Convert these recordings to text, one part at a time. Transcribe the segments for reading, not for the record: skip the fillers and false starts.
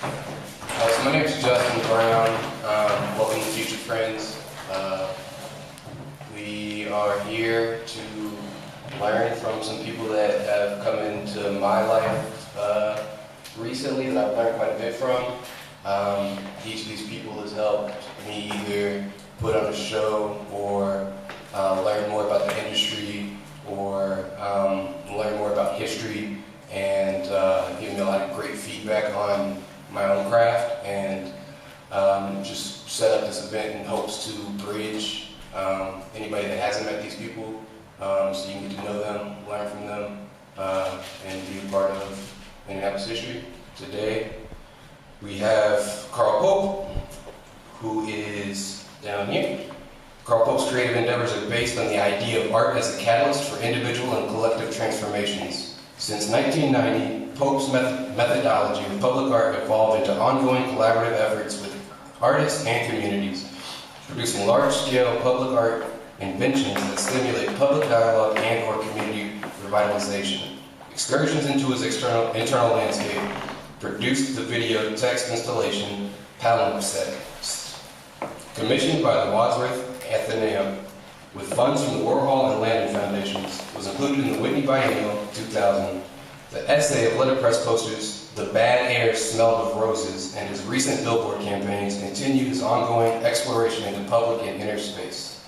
So my name is Justin Brown. Welcome to Future Friends. We are here to learn from some people that have come into my life recently that I've learned quite a bit from. Each of these people has helped me either put on a show or learn more about the industry or learn more about history and give me a lot of great feedback on my own craft, and just set up this event in hopes to bridge anybody that hasn't met these people, so you can get to know them, learn from them, and be a part of Indianapolis history. Today we have Carl Pope, who is down here. Carl Pope's creative endeavors are based on the idea of art as a catalyst for individual and collective transformations. Since 1990, Pope's methodology of public art evolved into ongoing collaborative efforts with artists and communities, producing large-scale public art inventions that stimulate public dialogue and or community revitalization. Excursions into his internal landscape produced the video text installation Palimpsest, commissioned by the Wadsworth Athenaeum, with funds from the Warhol and Landon Foundations, was included in the Whitney Biennial 2000. The essay of letterpress posters, The Bad Air Smelled of Roses, and his recent billboard campaigns continue his ongoing exploration into public and inner space.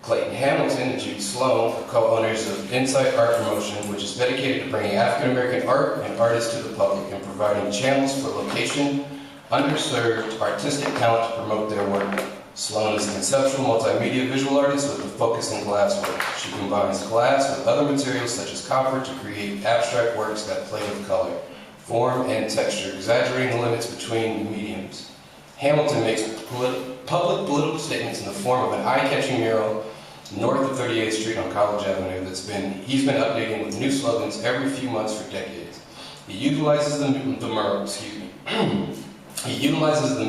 Clayton Hamilton and Judie Sloan are co-owners of Insight Art Promotion, which is dedicated to bringing African American art and artists to the public and providing channels for location, underserved artistic talent to promote their work. Sloan is a conceptual multimedia visual artist with a focus in glass work. She combines glass with other materials such as copper to create abstract works that play with color, form, and texture, exaggerating the limits between mediums. Hamilton makes public political statements in the form of an eye-catching mural north of 38th Street on College Avenue he's been updating with new slogans every few months for decades. He utilizes the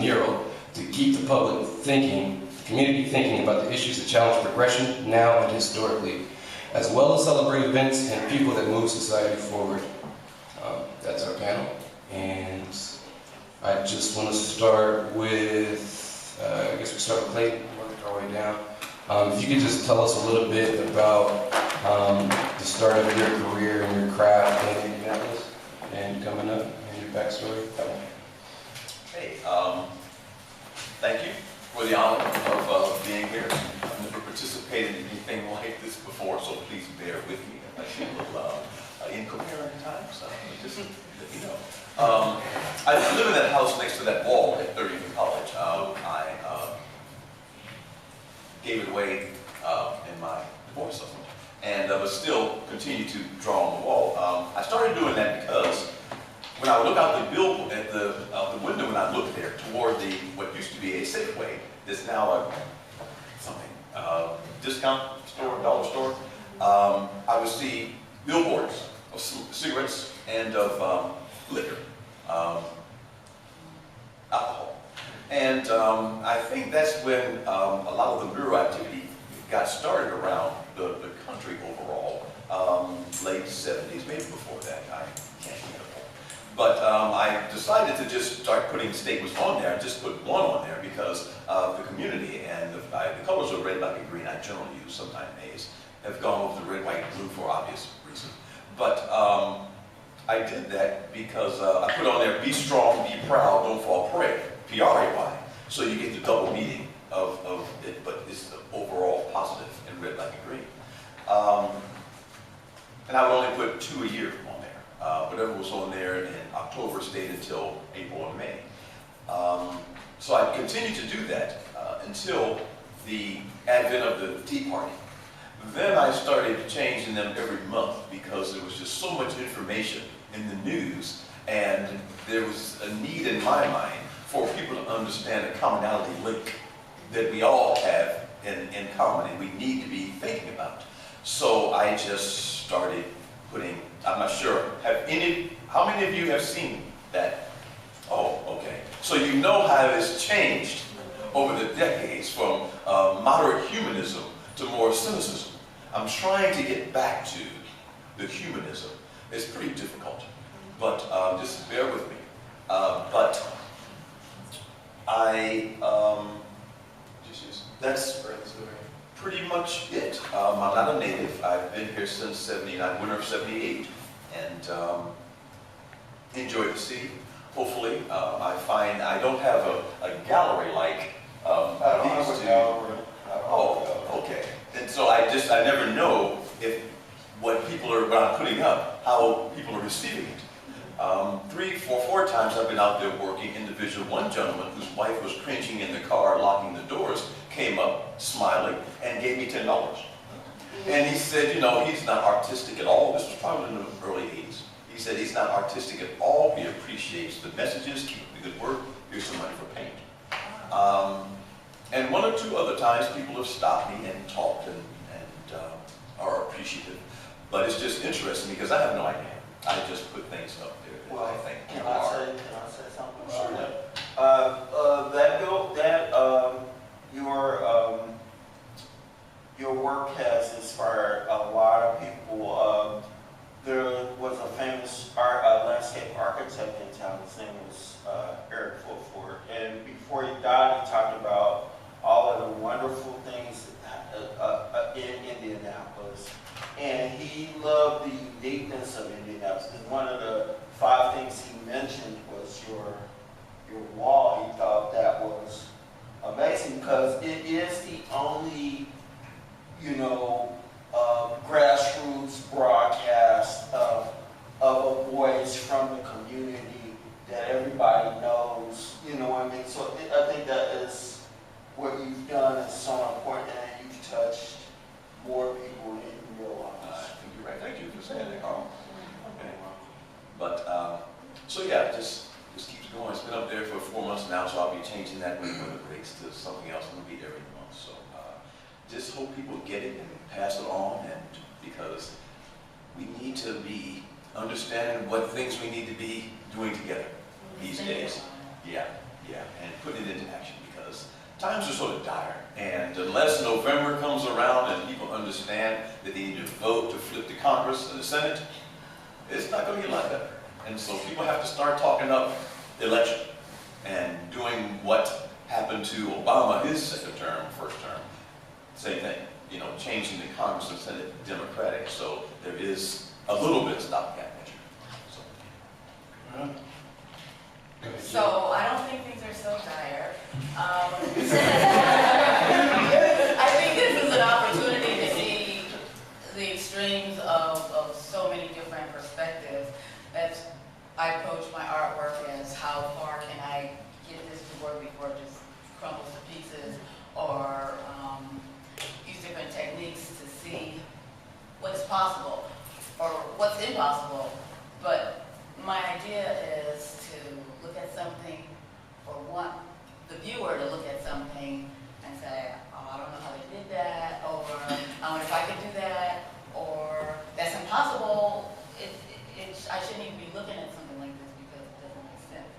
mural to keep the public thinking, community thinking about the issues that challenge progression now and historically, as well as celebrate events and people that move society forward. That's our panel, and I just want to start with, I guess we start with Clayton, work our way down. If you could just tell us a little bit about the start of your career and your craft in Indianapolis and coming up and your backstory. Hey, thank you for the honor of being here. I've never participated in anything like this before, so please bear with me. I feel a little incoherent at times, just let me know. I live in that house next to that wall at 30th and College. I gave it away in my divorce, and but still continue to draw on the wall. I started doing that because when I would look out the window when I looked there toward what used to be a Safeway, there's now a discount store, dollar store, I would see billboards of cigarettes and of liquor, alcohol. And I think that's when a lot of the bureau activity got started around the country overall, late 70s, maybe before that, I can't remember. But I decided to just start putting statements on there. I just put one on there because the community and the colors of red, black, and green I generally use, sometimes maize, have gone with the red, white, and blue for obvious reasons. But I did that because I put on there, be strong, be proud, don't fall prey, P-R-A-Y. So you get the double meaning of it, but it's the overall positive in red, black, and green. And I would only put 2 a year on there. Whatever was on there in October stayed until April and May. So I continued to do that until the advent of the Tea Party. Then I started changing them every month because there was just so much information in the news, and there was a need in my mind for people to understand the commonality link that we all have in common and we need to be thinking about. So I just started putting, I'm not sure, how many of you have seen that? Oh, okay. So you know how it's changed over the decades from moderate humanism to more cynicism. I'm trying to get back to the humanism. It's pretty difficult, but just bear with me. But that's pretty much it. I'm not a native. I've been here since 79, winter of 78, and enjoyed the city. Hopefully, I find I don't have a gallery like these two. Oh, okay. And so I never know if what I'm putting up, how people are receiving it. 4 times I've been out there working individual. One gentleman whose wife was cringing in the car, locking the doors, came up smiling and gave me $10. And he said, you know, he's not artistic at all. This was probably in the early 80s. He said he's not artistic at all. He appreciates the messages, keep up the good work. Here's some money for paint. And 1 or 2 other times people have stopped me and talked and are appreciative. But it's just interesting because I have no idea. I just put things up there that I think can are. I say something? Sure. Your work has inspired a lot of people. There was a famous landscape architect in town. His name was Eric Fulford. And before he died, he talked about all of the wonderful things in Indianapolis. And he loved the uniqueness of Indianapolis. And one of the 5 things he mentioned was your wall. He thought that was amazing because it is the only, grassroots broadcast of a voice from the community that everybody knows. You know what I mean? So I think that is what you've done is so important, and you've touched more people than you realize. I think you're right. Thank you for saying that, Carl. Okay. But, so yeah, just keeps going. It's been up there for 4 months now, so I'll be changing that when the breaks to something else. I'm going to be there every month. So just hope people get it and pass it on, and because we need to be understanding what things we need to be doing together these days. Yeah, and putting it into action because times are sort of dire. And unless November comes around and people understand that they need to vote to flip the Congress and the Senate, it's not going to get a lot better. And so people have to start talking up the election and doing what happened to Obama, his second term, first term. Same thing, changing the Congress and Senate Democratic. So there is a little bit of stopgap measure. So I don't think things are so dire. I think this is an opportunity to see the extremes of so many different perspectives. That's, I approach my artwork as how far can I get this to work before it just crumbles to pieces, or use different techniques to see what's possible or what's impossible. But my idea is to look at something, or want the viewer to look at something and say, oh, I don't know how they did that, or I wonder if I could do that, or that's impossible. I shouldn't even be looking at something like this because it doesn't make sense.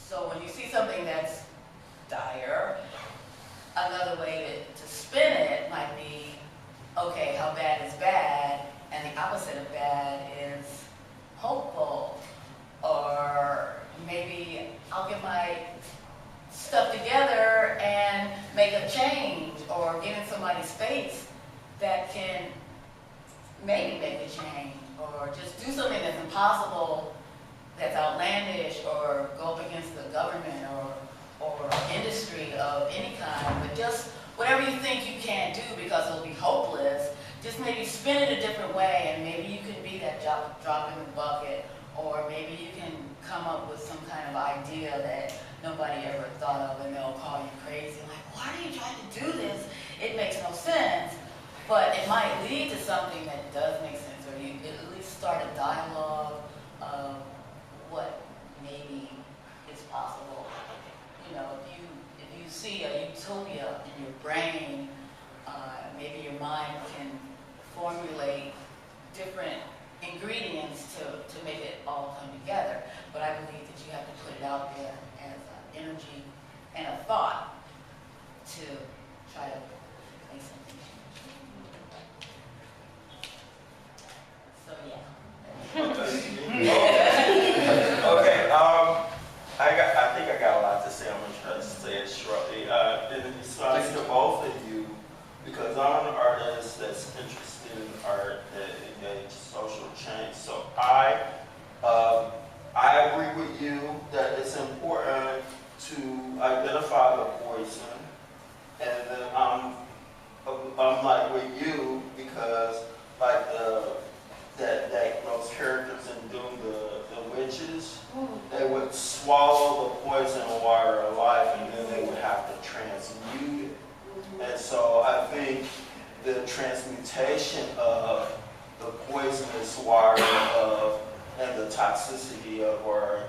So when you see something that's dire, another way to spin it might be, okay, how bad is bad, and the opposite of bad is hopeful, or maybe I'll get my stuff together and make a change, or get in somebody's space that can maybe make a change, or just do something that's impossible, that's outlandish, or go up against the government or industry of any kind. But just whatever you think you can't do because it'll be hopeless, just maybe spin it a different way, and maybe you can be that drop in the bucket, or maybe you can come up with some kind of idea that nobody ever thought of, and they'll call you crazy, like, why are you trying to do this? It makes no sense. But it might lead to something that does make sense, or you at least start a dialogue of what maybe is possible. If you see a utopia in your brain, maybe your mind can formulate different ingredients to make it all come together. But I believe that you have to put it out there as energy and a thought to try to make something. So yeah. Okay. to identify the poison, and then I'm like with you because like those characters in Doom, the witches, they would swallow the poison water of life, and then they would have to transmute it. And so I think the transmutation of the poisonous water and the toxicity of our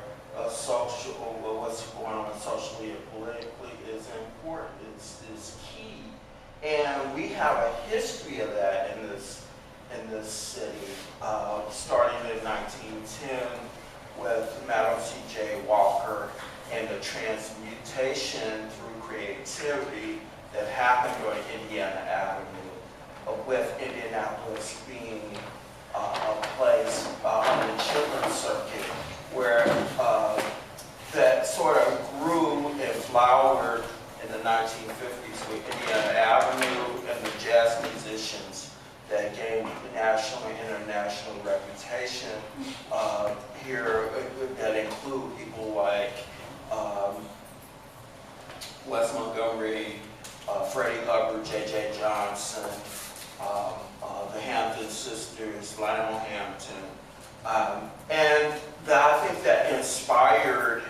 social, what's going on socially and politically is important. It's key, and we have a history of that in this city, starting in 1910 with Madam C.J. Walker and the transmutation through creativity that happened on Indiana Avenue, with Indianapolis being a place on the children's circuit where that sort of grew and flowered in the 1950s with Indiana Avenue and the jazz musicians that gained national and international reputation here that include people like Wes Montgomery, Freddie Hubbard, J.J. Johnson, the Hampton sisters, Lionel Hampton. And I think that inspired,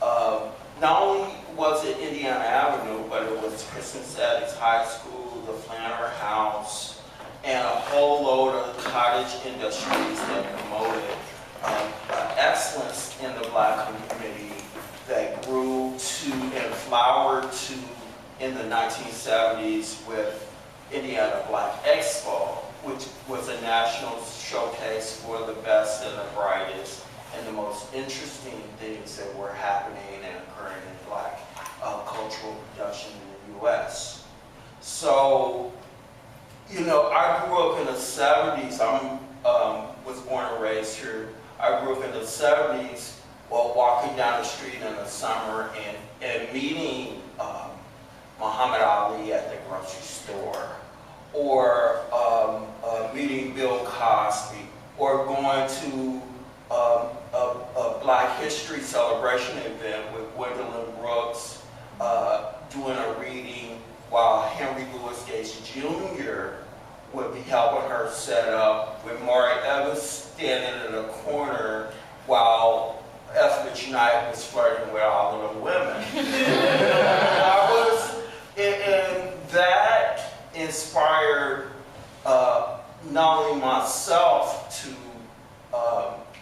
not only was it Indiana Avenue, but it was Christian Settings High School, the Flanner House, and a whole load of cottage industries that promoted excellence in the Black community that grew to and flowered to in the 1970s with Indiana Black Expo, which was a national showcase for the best and the brightest and the most interesting things that were happening and occurring in Black cultural production in the U.S. So, you know, I grew up in the 70s. Was born and raised here. I grew up in the 70s while walking down the street in the summer and meeting Muhammad Ali at the grocery store, or meeting Bill Cosby, or going to a Black History celebration event with Gwendolyn Brooks, doing a reading while Henry Louis Gates Jr. would be helping her set up, with Maury Evans standing in a corner while Etheridge Knight was flirting with all of the women. And that inspired not only myself to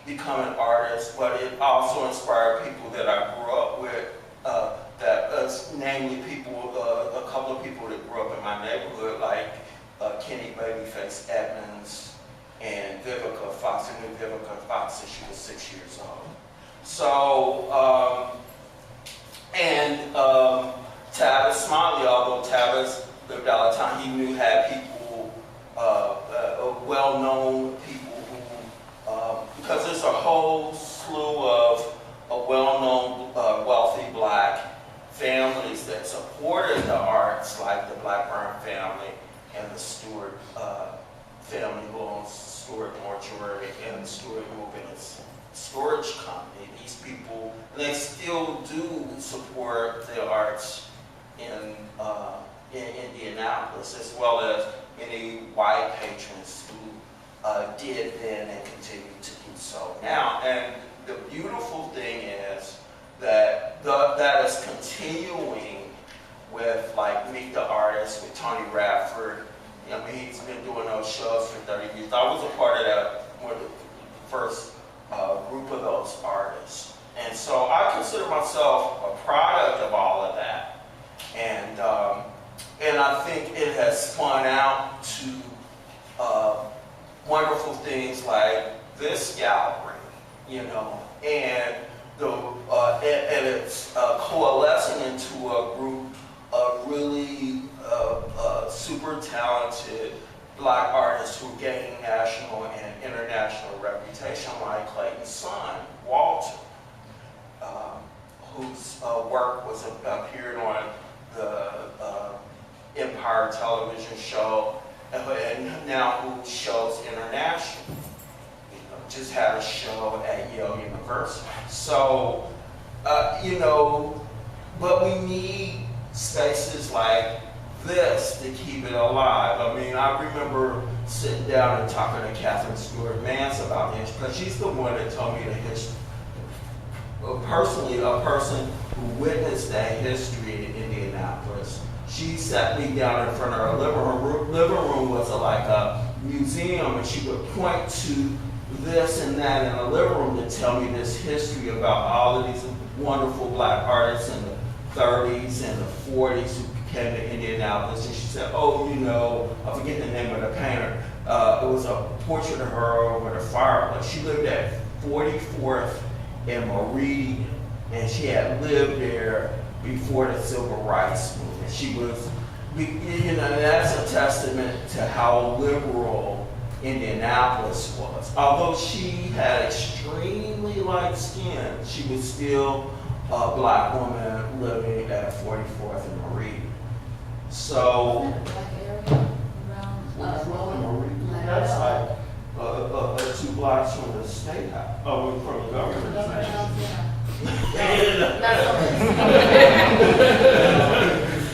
become an artist, but it also inspired people that I grew up with, namely people, a couple of people that grew up in my neighborhood, like Kenny Babyface Edmonds and Vivica Fox. I knew Vivica Fox since she was 6 years old. So, Tavis Smiley, although Tavis lived out of town, he had people, well-known people who, because there's a whole slew of well-known, wealthy Black families that supported the arts, like the Blackburn family and the Stewart family who owns Stewart Mortuary and the Stewart Movement Storage Company. These people, they still do support the arts in Indianapolis, as well as many white patrons who did then and continue to do so now. And the beautiful thing is that that is continuing with like Meet the Artist with Tony Radford. I mean, he's been doing those shows for 30 years. I was a part of that, one of the first group of those artists. And so I consider myself a product of all of that. And I think it has spun out to wonderful things like this gallery, you know, and it's coalescing into a group of really super talented Black artists who are gaining national and international reputation, like Clayton's son, Walter, whose work appeared on the Empire television show, and now who shows international. Just had a show at Yale University. So, you know, but we need spaces like this to keep it alive. I mean, I remember sitting down and talking to Catherine Stewart Mance about this, because she's the one that told me the history. Personally, a person who witnessed that history in Indianapolis. She sat me down in front of her living room. Living room was like a museum, and she would point to this and that in the living room to tell me this history about all of these wonderful black artists in the 30s and the 40s who came to Indianapolis. And she said, oh, you know, I forget the name of the painter. It was a portrait of her over the fireplace. She lived at 44th and Meridian, and she had lived there before the Civil Rights Movement. She was, you know, that's a testament to how liberal Indianapolis was. Although she had extremely light skin, she was still a black woman living at 44th and Meridian. So, that's like 2 blocks from the state house, from the government.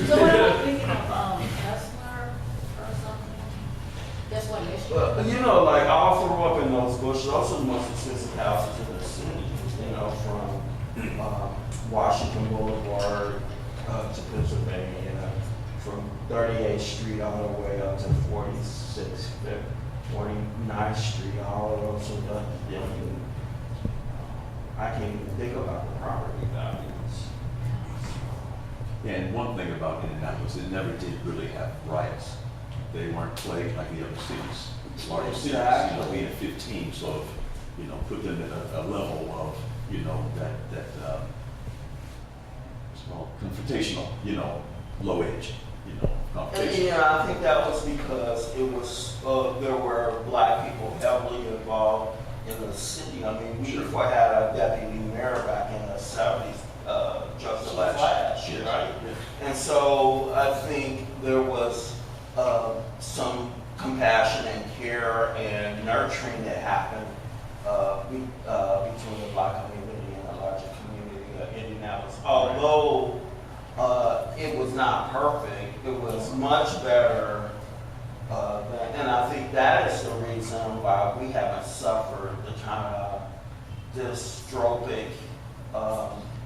So what am I thinking of, Kessler or something? That's what issue? You know, like I'll throw up in those bushes. Those are the most expensive houses in the city. You know, from Washington Boulevard to Pennsylvania, from 38th Street all the way up to 46th, 49th Street, all of those are done. I can't even think about the property values. And one thing about Indianapolis, it never did really have riots. They weren't plagued like the other cities, larger cities, you know, being 15, so if, you know, put them at a level of, you know, that it's called confrontational, you know, low edge, you know, confrontation. Yeah, I think that was because it was, there were black people heavily involved in the city. I mean, we had a deputy mayor back in the 70s, Justice Flash, right? Yeah. And so I think there was some compassion and care and nurturing that happened between the black community and the larger community of Indianapolis. Although it was not perfect, it was much better and I think that is the reason why we haven't suffered the kind of dystropic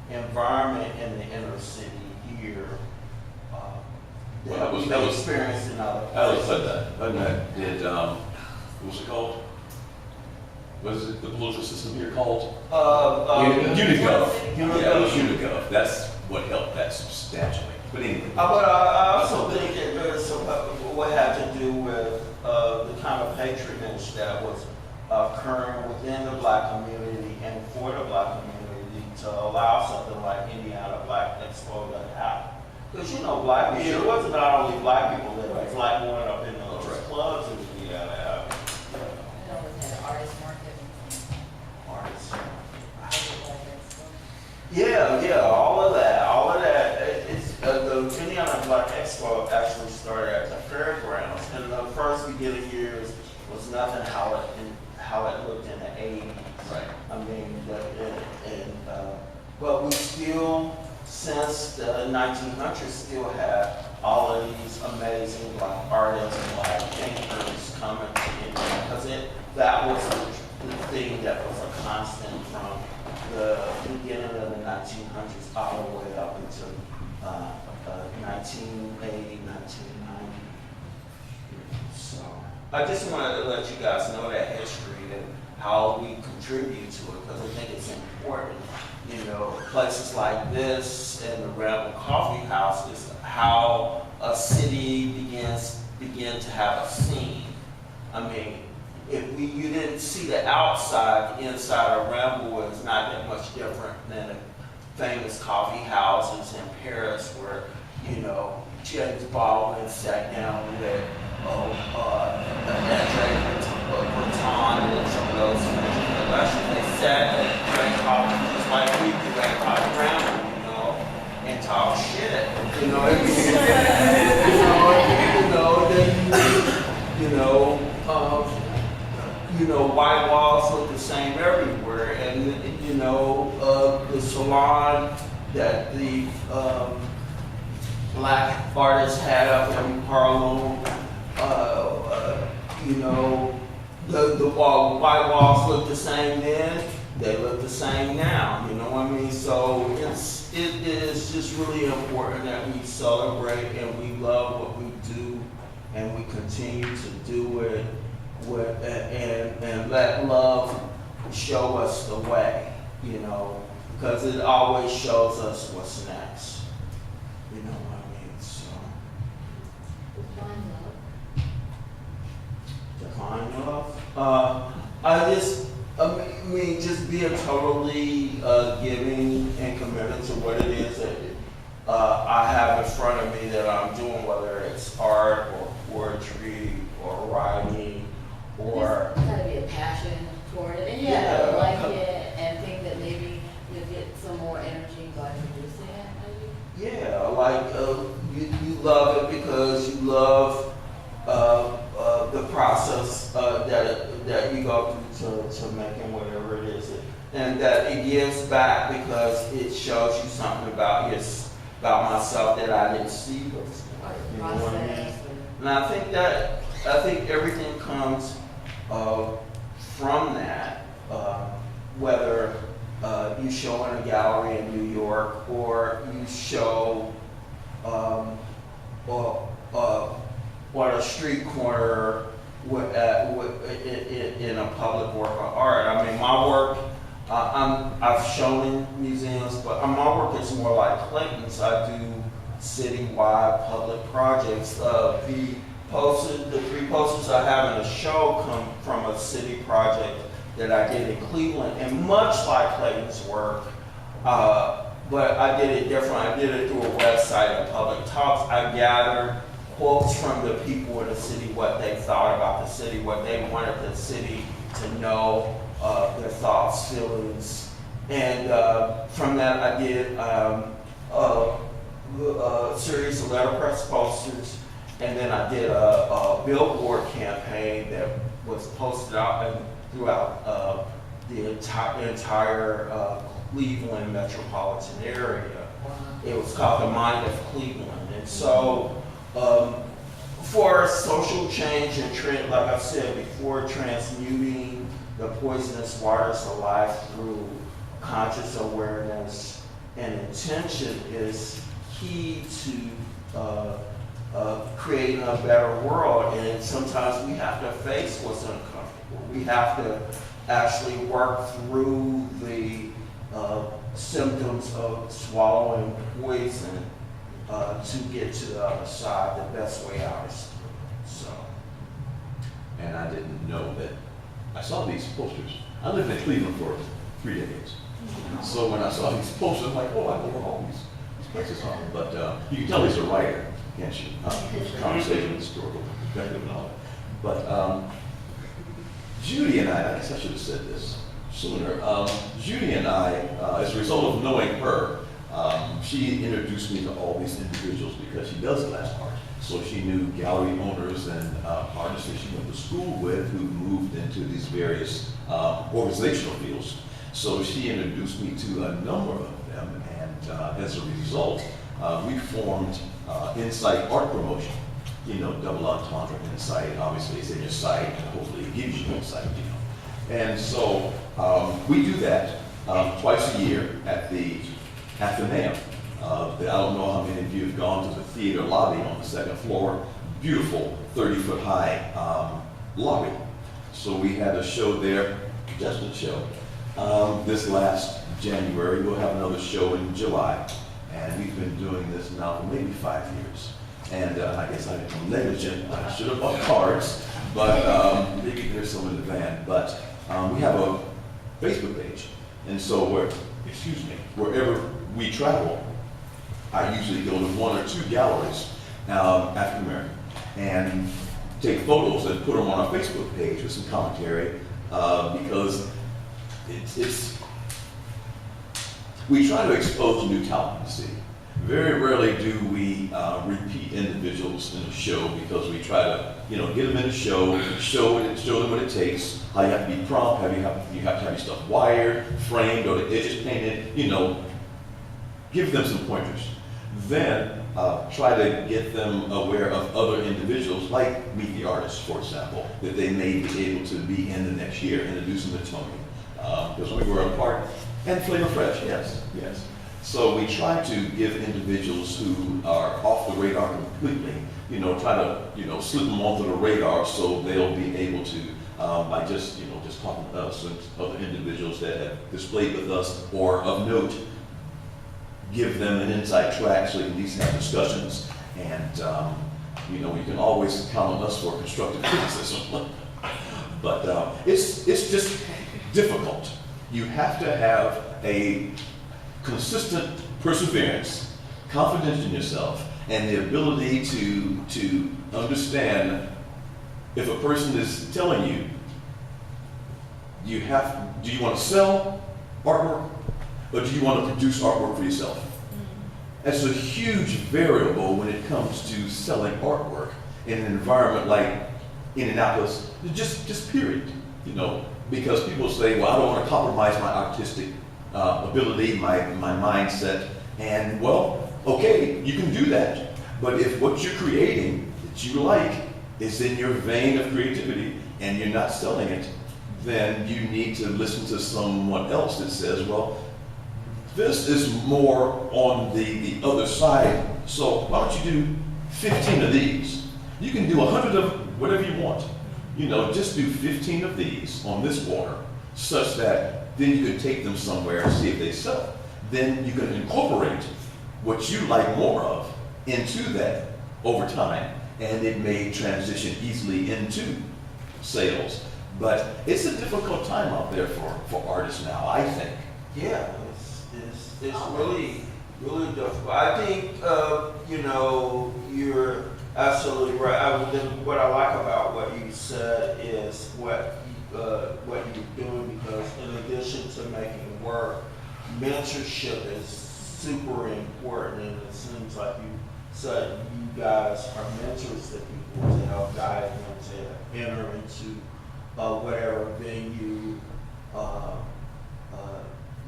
environment in the inner city here that we've experienced in other places. I always said that. Wasn't that did what was it called? What is it? The political system here called? Unicov. Yeah, it was Unicov. That's what helped that substantially. But anyway. But I also think that there's what had to do with the kind of patronage that was occurring within the black community and for the black community to allow something like Indiana Black Expo to happen. Because you know, black people, it wasn't not only black people that was black going up in those clubs in Indiana. It always had an artist market. Artists. Yeah, all of that. The Indiana Black Expo actually started at the fairgrounds, and the first beginning years was nothing how it looked in the 80s. Right. I mean, but we still, since the 1900s, still have all of these amazing black artists and black painters coming to Indiana, because that was the thing that was a constant from the beginning of the 1900s all the way up until 1980, 1990. So I just wanted to let you guys know that history and how we contribute to it, because I think it's important. You know, places like this and the Rebel Coffee House is how a city begin to have a scene. I mean, you didn't see the outside, the inside of Rebel is not that much different than the famous coffee houses in Paris where, you know, James Baldwin sat down with Breton and some of those productions. They sat and drank coffee just like we do at Coffee Ramble, you know, and talk shit. You know, white walls look the same everywhere, and the salon that the black artists had up in Harlem. You know, the white walls look the same then, they look the same now, you know what I mean? So it is just really important that we celebrate and we love what we do and we continue to do it and let love show us the way, you know, because it always shows us what's next. You know what I mean? So. Define love? I mean, just being totally giving and committed to what it is that I have in front of me that I'm doing, whether it's art or poetry or writing or. There's gotta be a passion for it, and Yeah. like it, and think that maybe you'll get some more energy by producing it, maybe? Yeah, like you love it because you love the process that you go through to making whatever it is, and that it gives back because it shows you something about myself that I didn't see before. You know what I mean? And I think everything comes from that, whether you show in a gallery in New York or you show on a street corner in a public work of art. I mean, my work, I've shown in museums, but my work is more like Clayton's. I do citywide public projects. The 3 posters I have in the show come from a city project that I did in Cleveland, and much like Clayton's work, but I did it different. I did it through a website and public talks. I gathered quotes from the people in the city, what they thought about the city, what they wanted the city to know, their thoughts, feelings. And from that I did a series of letterpress posters, and then I did a billboard campaign that was posted out throughout the entire Cleveland metropolitan area. It was called The Mind of Cleveland. And so for social change and like I said before, transmuting the poisonous waters of life through conscious awareness and intention is key to creating a better world. And sometimes we have to face what's uncomfortable. We have to actually work through the symptoms of swallowing poison to get to the other side. The best way out is through. So. And I didn't know that. I saw these posters. I lived in Cleveland for 3 decades. So when I saw these posters, I'm like, oh, I know where all these places are. But you can tell he's a writer, can't you? Conversation, historical perspective, and all that. But Judie and I guess I should have said this sooner. Judie and I, as a result of knowing her, she introduced me to all these individuals because she does glass art. So she knew gallery owners and artists that she went to school with who moved into these various organizational fields. So she introduced me to a number of them, and as a result, we formed Insight Art Promotion. You know, double entendre insight, obviously it's in your sight, and hopefully it gives you insight, you know. And so we do that twice a year at the Athenaeum. I don't know how many of you have gone to the theater lobby on the 2nd floor. Beautiful, 30-foot high lobby. So we had a show there, just a show. This last January, we'll have another show in July. And we've been doing this now for maybe 5 years. And I guess I'm negligent. I should have bought cards, but maybe there's some in the van. But we have a Facebook page. And so wherever we travel, I usually go to 1 or 2 galleries, African American, and take photos and put them on our Facebook page with some commentary, because we try to expose new talent in the city. Very rarely do we repeat individuals in a show because we try to, get them in a show, show them what it takes, how you have to be prompt, you have to have your stuff wired, framed, or the edges painted, get give them some pointers. Then try to get them aware of other individuals, like Meet the Artist, for example, that they may be able to be in the next year, introduce them to Tony. Because we were a part, and Flavor Fresh, yes. So we try to give individuals who are off the radar completely, try to, slip them onto the radar so they'll be able to, by just talking to us and other individuals that have displayed with us or of note, give them an inside track so you can at least have discussions. And, you can always count on us for constructive criticism. But it's just difficult. You have to have a consistent perseverance, confidence in yourself, and the ability to understand if a person is telling you, do you want to sell artwork or do you want to produce artwork for yourself? That's a huge variable when it comes to selling artwork in an environment like Indianapolis, just period, because people say, well, I don't want to compromise my artistic ability, my mindset, and well, okay, you can do that, but if what you're creating that you like is in your vein of creativity and you're not selling it, then you need to listen to someone else that says, well, this is more on the other side, so why don't you do 15 of these? You can do 100 of whatever you want. Just do 15 of these on this order, such that then you can take them somewhere and see if they sell. Then you can incorporate what you like more of into that over time, and it may transition easily into sales. But it's a difficult time out there for artists now, I think. Yeah, it's really, really difficult. I think, you're absolutely right. What I like about what you said is what you're doing, because in addition to making work, mentorship is super important, and it seems like you said you guys are mentors to people to help guide them to enter into whatever venue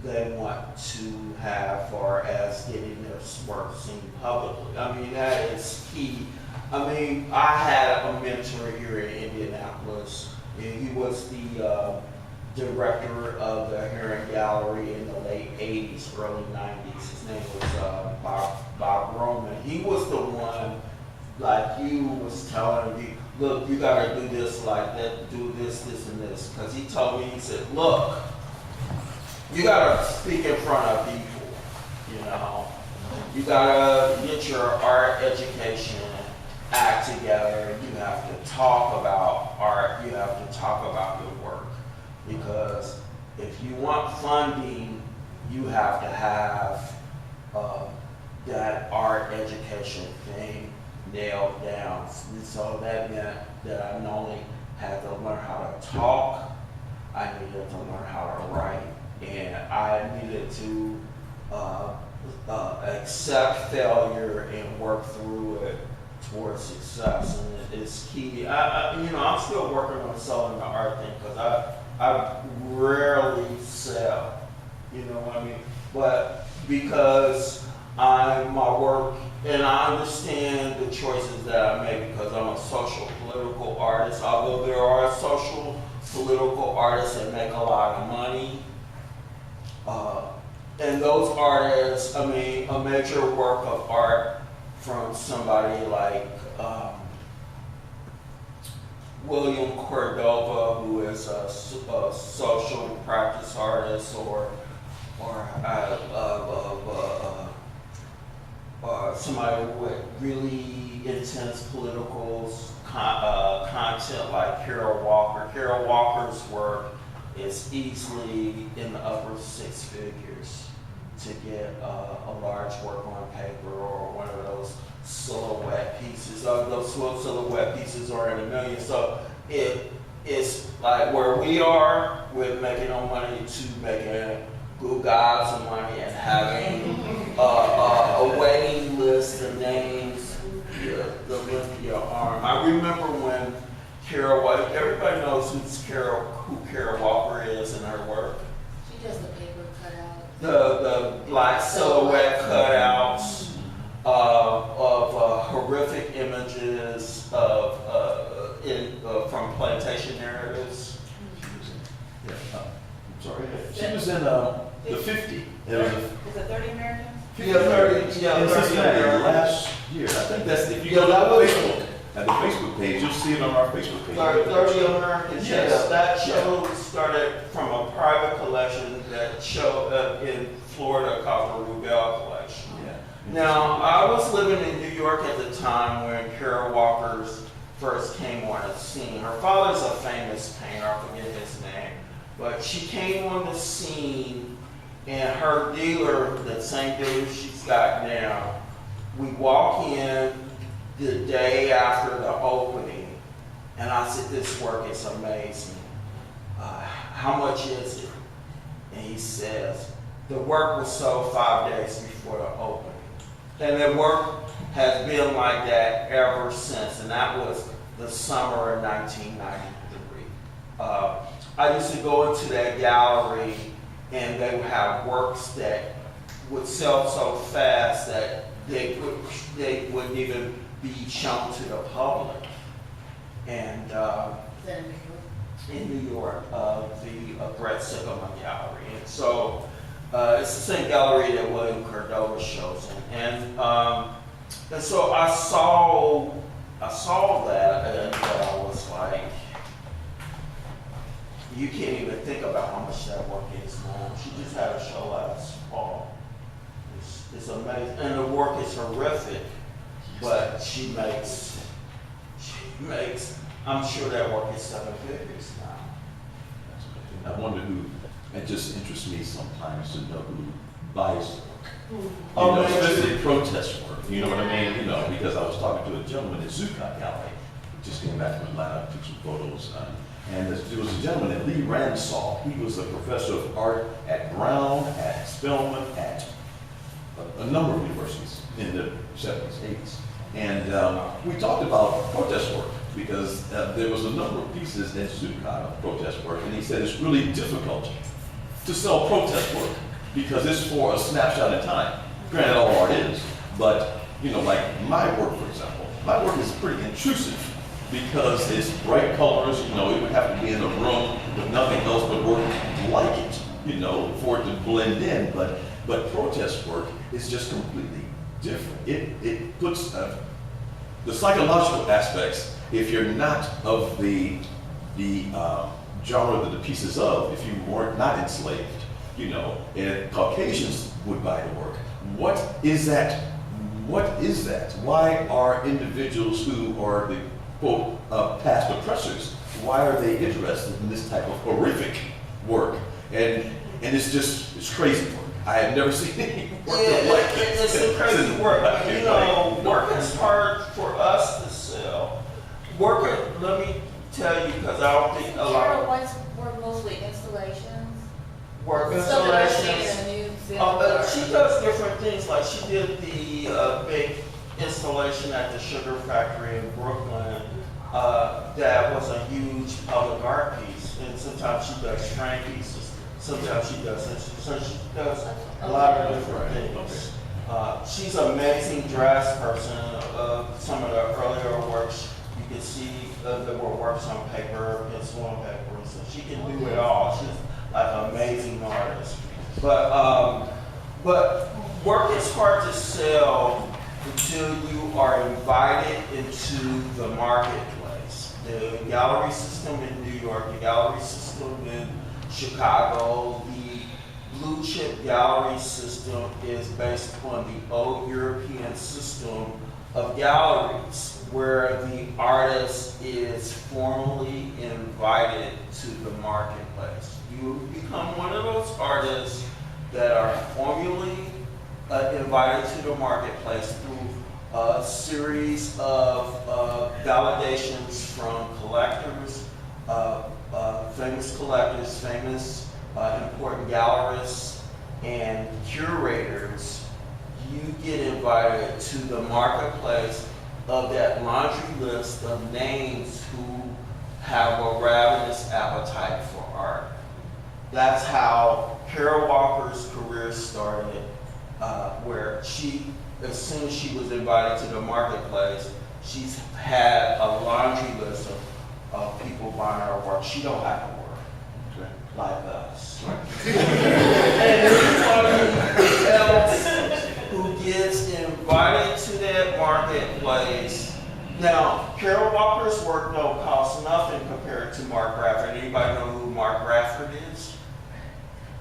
they want to have, far as getting their work seen publicly. I mean, that is key. I mean, I had a mentor here in Indianapolis, and he was the director of the Heron Gallery in the late 80s, early 90s. His name was Bob Roman. He was the one, like you, was telling me, look, you gotta do this like that, do this, this, and this. Because he told me, he said, look, you gotta speak in front of people, You gotta get your art education act together. You have to talk about art. You have to talk about your work. Because if you want funding, you have to have that art education thing nailed down. And so that meant that I not only had to learn how to talk, I needed to learn how to write. And I needed to accept failure and work through it towards success. And it's key. I'm still working on selling the art thing, because I rarely sell, you know what I mean? But because my work, and I understand the choices that I make, because I'm a social political artist, although there are social political artists that make a lot of money. And those artists, a major work of art from somebody like William Cordova, who is a social practice artist, or somebody with really intense political content like Carol Walker. Carol Walker's work is easily in the upper six figures to get a large work on paper, or one of those silhouette pieces. Those silhouette pieces are in a million. So it's like where we are with making no money to making good gobs of money and having a waiting list of names, the length of your arm. I remember when everybody knows who Carol Walker is and her work. She does the paper cutout. The like silhouette cutouts of horrific images from plantation narratives. Yeah, I'm sorry. She was in the 50. It was Is it 30 Americans? Yeah, 30. Yeah, in 30 Cincinnati Americans. last year. I think that's if you Yeah, go to that was- Facebook at the Facebook page, you'll see it on our Facebook page. 30 Americans. Yes. Yeah, that show started from a private collection that showed up in Florida called the Rubel Collection. Yeah. Now, I was living in New York at the time when Kara Walker's first came on the scene. Her father's a famous painter, I forget his name, but she came on the scene, and her dealer, the same dealer she's got now, we walk in the day after the opening, and I said, "This work is amazing. How much is it?" And he says, "The work was sold 5 days before the opening." And the work has been like that ever since, and that was the summer of 1993. I used to go into that gallery, and they would have works that would sell so fast that they wouldn't even be shown to the public. And Is that in New York? in New York, the Brett Sigelman Gallery. And so it's the same gallery that William Cordova shows in. And so I saw that, and I was like, you can't even think about how much that work is now. She just had a show last fall. It's amazing, and the work is horrific, but she makes. I'm sure that work is 7 figures now. I wonder who. It just interests me sometimes to know who buys the work. You Oh, know, man. especially protest work. You know what I mean? You know, because I was talking to a gentleman at Zuccotti Gallery, who just came back from Atlanta, took some photos, and there was a gentleman at Lee Ransall. He was a professor of art at Brown, at Spelman, at a number of universities in the 70s, 80s. And we talked about protest work because there was a number of pieces at Zuccotti of protest work, and he said it's really difficult to sell protest work because it's for a snapshot in time. Granted, all art is, but you know, like my work, for example, my work is pretty intrusive because it's bright colors. You know, it would have to be in a room with nothing else but work like it, you know, for it to blend in. But protest work is just completely different. It puts the psychological aspects. If you're not of the genre that the piece is of, if you weren't not enslaved, you know, and Caucasians would buy the work. What is that? What is that? Why are individuals who are the quote past oppressors? Why are they interested in this type of horrific work? And it's crazy work. I have never seen any work like this. It's a crazy work. You know, work is hard for us to sell. Let me tell you, because I don't think a lot Carol of White's work mostly installations. work Stuff that I've seen installations. in the museum. But she does different things, like she did the big installation at the Sugar Factory in Brooklyn. That was a huge public art piece, and sometimes she does frame pieces, sometimes she doesn't. So she does a lot of different things. She's an amazing dress person. Some of the earlier works, you can see there were works on paper, pencil on paper, so she can do it all. She's like an amazing artist. But work is hard to sell until you are invited into the marketplace. The gallery system in New York, the gallery system in Chicago, the blue chip gallery system is based on the old European system of galleries, where the artist is formally invited to the marketplace. You become one of those artists that are formally invited to the marketplace through a series of validations from collectors, famous important gallerists, and curators. You get invited to the marketplace of that laundry list of names who have a ravenous appetite for art. That's how Kara Walker's career started. where as soon as she was invited to the marketplace, she's had a laundry list of people buying her work. She don't have to work like us. And everybody else who gets invited to that marketplace. Now, Carol Walker's work don't cost nothing compared to Mark Bradford. Anybody know who Mark Bradford is?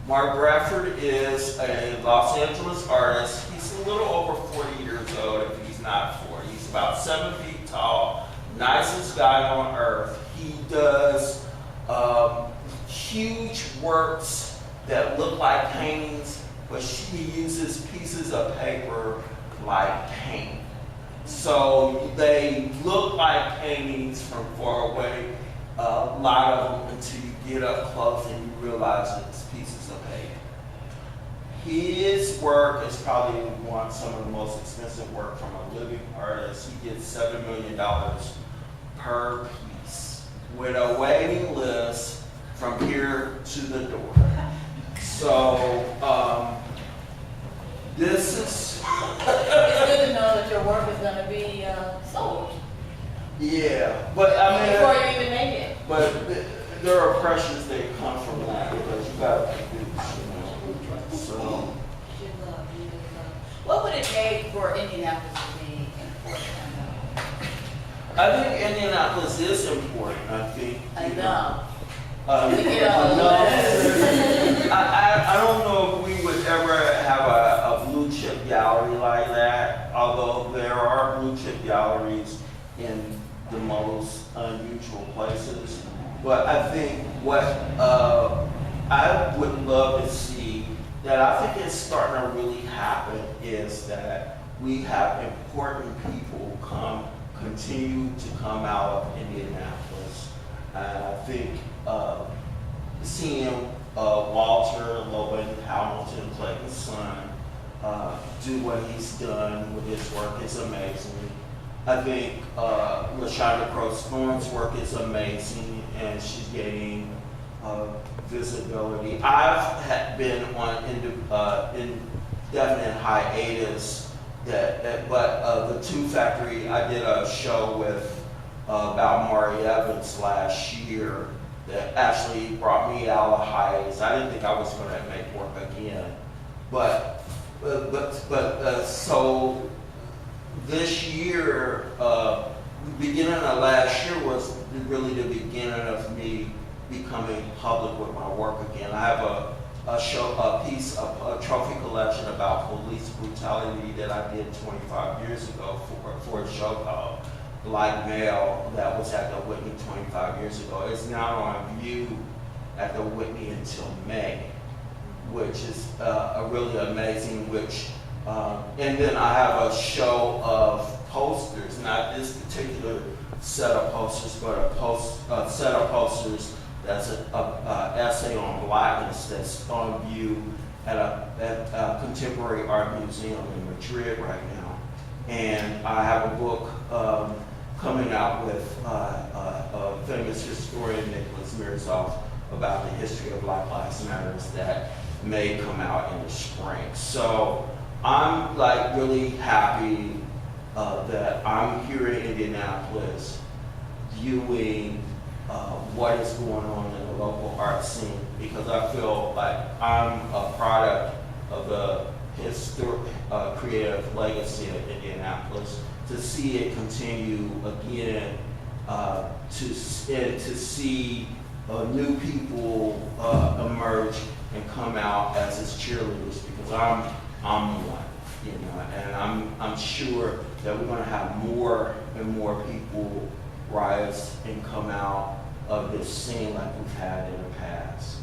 Mark Bradford is a Los Angeles artist. He's a little over 40 years old if he's not 40. He's about 7 feet tall, nicest guy on earth. He does huge works that look like paintings, but he uses pieces of paper like paint. So they look like paintings from far away, a lot of them, until you get up close and you realize it's pieces of paper. His work is probably some of the most expensive work from a living artist. He gets $7 million per piece with a waiting list from here to the door. So this is... It's good to know that your work is going to be sold. Yeah, but I mean... Before you even make it. But there are pressures that come from that because you got to produce, So... What would it take for Indianapolis to be important? I think Indianapolis is important. I think... Enough. I don't know if we would ever have a blue chip gallery like that, although there are blue chip galleries in the most unusual places. But I think what I would love to see that I think is starting to really happen is that we have important people continue to come out of Indianapolis. I think seeing Walter Clayton Hamilton, Clayton's son, do what he's done with his work is amazing. I think LaShonda Crowe-Thorne's work is amazing, and she's getting visibility. I've been on indefinite hiatus, but the Two Factory, I did a show with about Maury Evans last year that actually brought me out of hiatus. I didn't think I was going to make work again, so this year, beginning of last year was really the beginning of me becoming public with my work again. I have a trophy collection about police brutality that I did 25 years ago for a show called Black Male that was at the Whitney 25 years ago. It's now on view at the Whitney until May, which is really amazing. And then I have a show of posters, not this particular set of posters, but a set of posters that's an essay on blackness that's on view at a contemporary art museum in Madrid right now. And I have a book coming out with a famous historian, Nicholas Mirzoff, about the history of Black Lives Matters that may come out in the spring. So I'm like really happy that I'm here in Indianapolis viewing what is going on in the local art scene, because I feel like I'm a product of the historic creative legacy of Indianapolis. To see it continue again, to see new people emerge and come out as its cheerleaders, because I'm one, and I'm sure that we're going to have more and more people rise and come out of this scene like we've had in the past.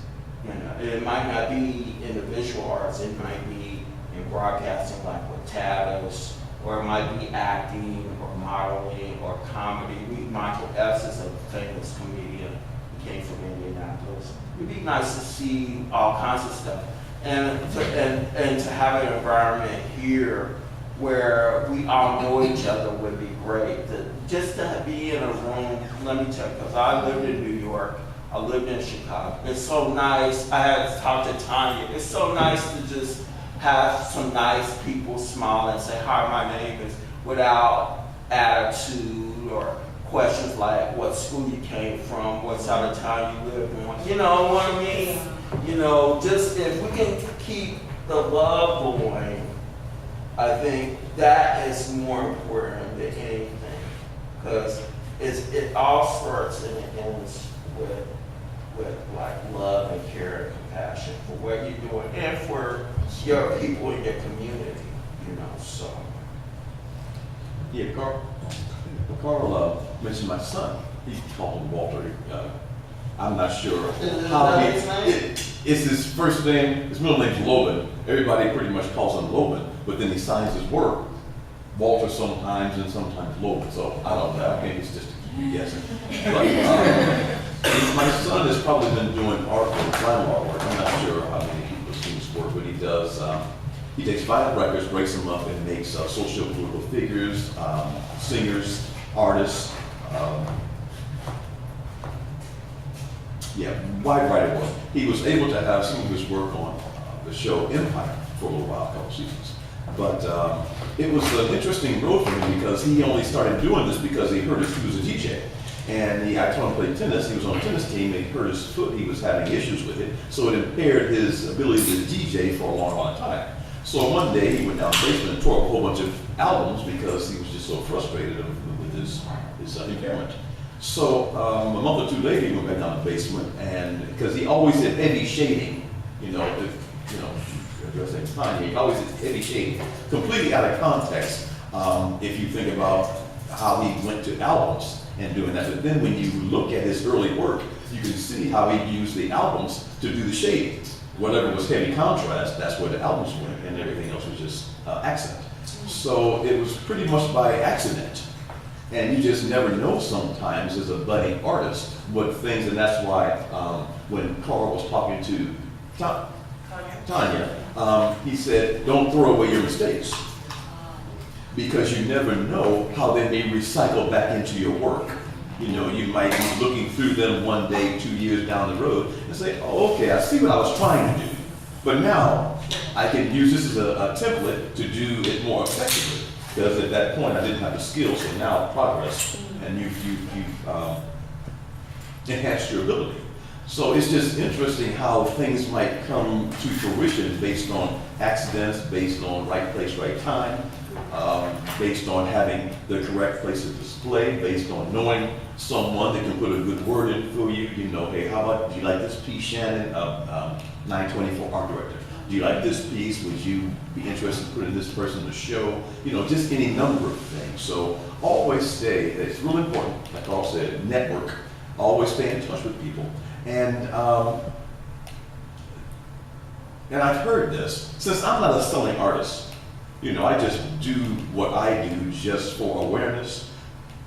It might not be in the visual arts, it might be in broadcasting like with Tavis, or it might be acting or modeling or comedy. Michael Epps is a famous comedian who came from Indianapolis. It'd be nice to see all kinds of stuff. And to have an environment here where we all know each other would be great. Just to be in a room, let me tell you, because I lived in New York, I lived in Chicago. It's so nice. I had talked to Tanya. It's so nice to just have some nice people smile and say, hi, my name is, without attitude or questions like what school you came from, what side of town you live in. You know what I mean? You know, just if we can keep the love going, I think that is more important than anything. Because it all starts and it ends with like love and care and compassion for what you're doing and for your people in your community, you know, so. Yeah, Carl mentioned my son. He called him Walter. I'm not sure how that his name? It's his first name. His middle name's Logan. Everybody pretty much calls him Logan, but then he signs his work Walter sometimes and sometimes Logan. So I don't know. I can't just keep you guessing. But my son has probably been doing art and clown artwork. I'm not sure how many people have seen his work, but he does. He takes vinyl records, breaks them up, and makes socio-political figures, singers, artists. Wide variety of work. He was able to have some of his work on the show Empire for a little while, a couple seasons. But it was an interesting road for him because he only started doing this because he heard he was a DJ. And I told him to play tennis. He was on a tennis team and he hurt his foot. He was having issues with it. So it impaired his ability to DJ for a long, long time. So one day he went down the basement and tore up a whole bunch of albums because he was just so frustrated with his impairment. So a month or two later, he went back down the basement, and because he always did heavy shading, he always did heavy shading, completely out of context. If you think about how he went to albums and doing that, but then when you look at his early work, you can see how he used the albums to do the shading. Whatever was heavy contrast, that's where the albums went, and everything else was just accent. So it was pretty much by accident. And you just never know sometimes as a budding artist what things, and that's why when Carl was talking to Tanya, he said, don't throw away your mistakes. Because you never know how they may recycle back into your work. You know, you might be looking through them one day, 2 years down the road, and say, oh, okay, I see what I was trying to do. But now I can use this as a template to do it more effectively. Because at that point, I didn't have the skills, so now progress, and you've enhanced your ability. So it's just interesting how things might come to fruition based on accidents, based on right place, right time, based on having the correct place of display, based on knowing someone that can put a good word in for you. You know, hey, how about, do you like this piece, Shannon, 924 art director? Do you like this piece? Would you be interested in putting this person in the show? You know, just any number of things. So always stay, it's really important, like Carl said, network. Always stay in touch with people. And I've heard this, since I'm not a selling artist, you know, I just do what I do just for awareness.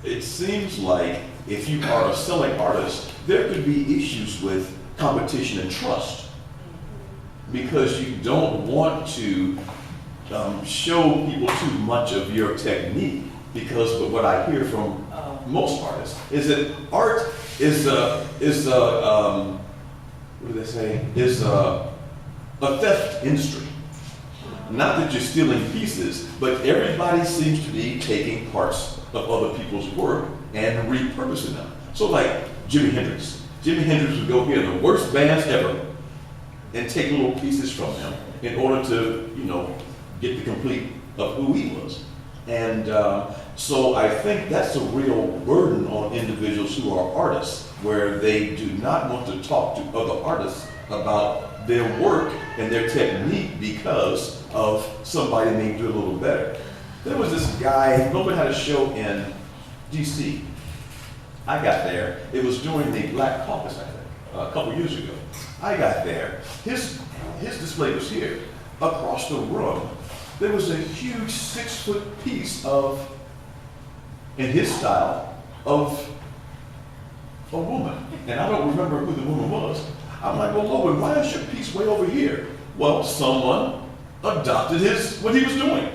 It seems like if you are a selling artist, there could be issues with competition and trust. Because you don't want to show people too much of your technique. Because what I hear from most artists is that art is a theft industry. Not that you're stealing pieces, but everybody seems to be taking parts of other people's work and repurposing them. So like Jimi Hendrix. Jimi Hendrix would go hear the worst bands ever and take little pieces from them in order to, you know, get the complete of who he was. And so I think that's a real burden on individuals who are artists, where they do not want to talk to other artists about their work and their technique because of somebody may do a little better. There was this guy, nobody had a show in DC. I got there, it was during the Black Caucus, I think, a couple years ago. I got there, his display was here. Across the room, there was a huge 6-foot piece of, in his style, of a woman. And I don't remember who the woman was. I'm like, well, Lord, why is your piece way over here? Well, someone adopted what he was doing.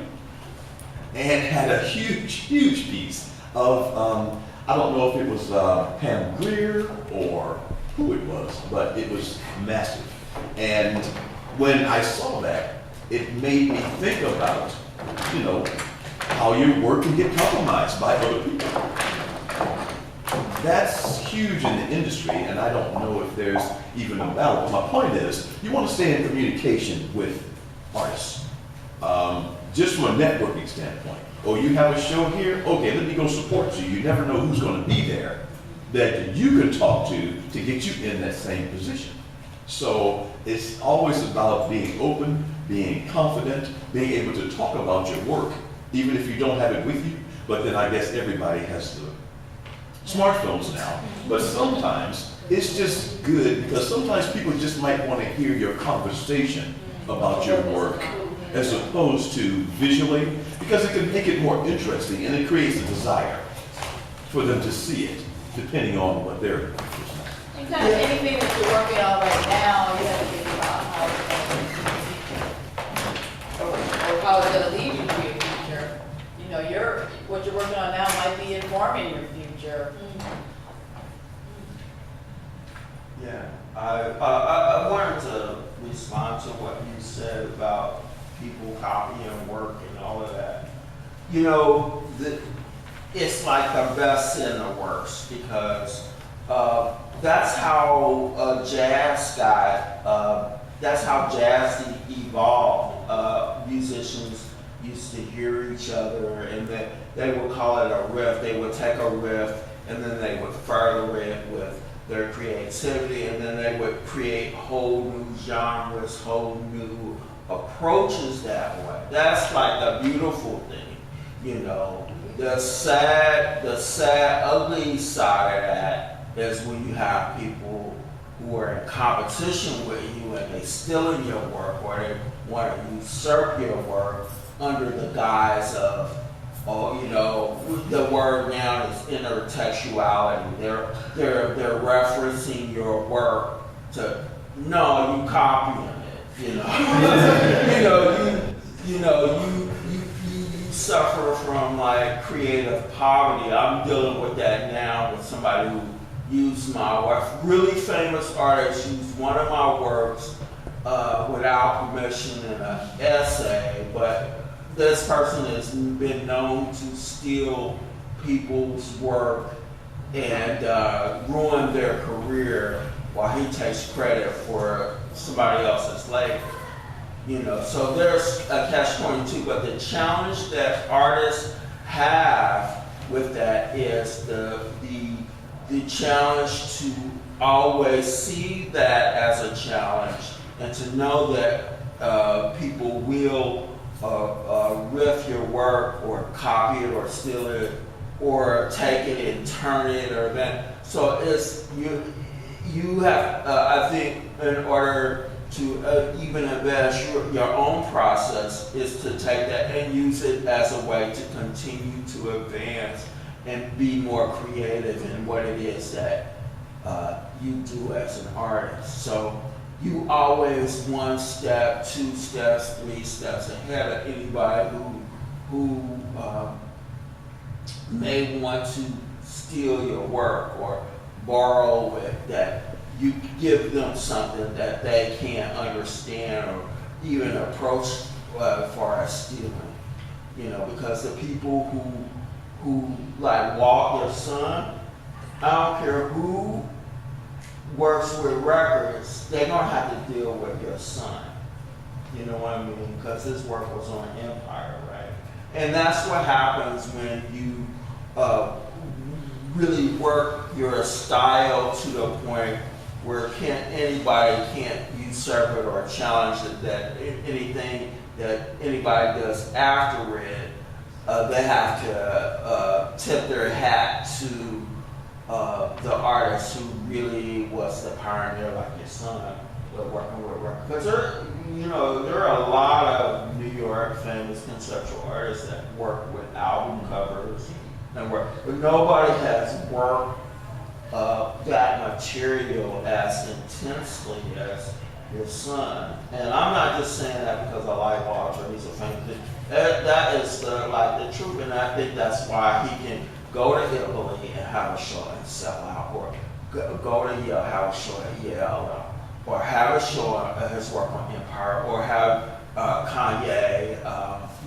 And had a huge, huge piece of, I don't know if it was Pam Grier or who it was, but it was massive. And when I saw that, it made me think about, how your work can get compromised by other people. That's huge in the industry, and I don't know if there's even a balance. My point is, you want to stay in communication with artists, just from a networking standpoint. Oh, you have a show here? Okay, let me go support you. You never know who's going to be there that you can talk to get you in that same position. So it's always about being open, being confident, being able to talk about your work, even if you don't have it with you. But then I guess everybody has the smartphones now. But sometimes it's just good because sometimes people just might want to hear your conversation about your work as opposed to visually, because it can make it more interesting and it creates a desire for them to see it, depending on what they're interested in. And kind of anything that you're working on right now, you have to think about how it's going to lead you to your future. What you're working on now might be informing your future. Yeah, I wanted to respond to what you said about people copying work and all of that. It's like the best in the worst because that's how jazz that's how jazz evolved. Musicians used to hear each other and they would call it a riff. They would take a riff and then they would further it with their creativity, and then they would create whole new genres, whole new approaches that way. That's like the beautiful thing, The sad, ugly side of that is when you have people who are in competition with you and they stealing your work or they want to usurp your work under the guise of, the word now is intertextuality. They're referencing your work to, no, you copying it, you suffer from like creative poverty. I'm dealing with that now with somebody who used my work. Really famous artists used one of my works without permission in an essay, but this person has been known to steal people's work and ruin their career while he takes credit for somebody else's labor. So there's a catch-22, but the challenge that artists have with that is the challenge to always see that as a challenge and to know that people will riff your work or copy it or steal it or take it and turn it or that. So it's you have I think in order to even advance your own process is to take that and use it as a way to continue to advance and be more creative in what it is that you do as an artist. So you always 1 step, 2 steps, 3 steps ahead of anybody who may want to steal your work or borrow it, that you give them something that they can't understand or even approach as far as stealing. Because the people who like walk your son, I don't care who works with records, they're gonna have to deal with your son. You know what I mean? Because his work was on Empire, right? And that's what happens when you really work your style to the point where anybody can't usurp it or challenge it, that anything that anybody does after it, they have to tip their hat to the artist who really was the pioneer, like your son, working with records. Because there are a lot of New York famous conceptual artists that work with album covers and work, but nobody has worked that material as intensely as your son. And I'm not just saying that because I like Walter, he's a famous. That is the truth, and I think that's why he can go to Italy and have a show and sell out, or go to Yale, have a show at Yale, or have a show of his work on Empire, or have Kanye,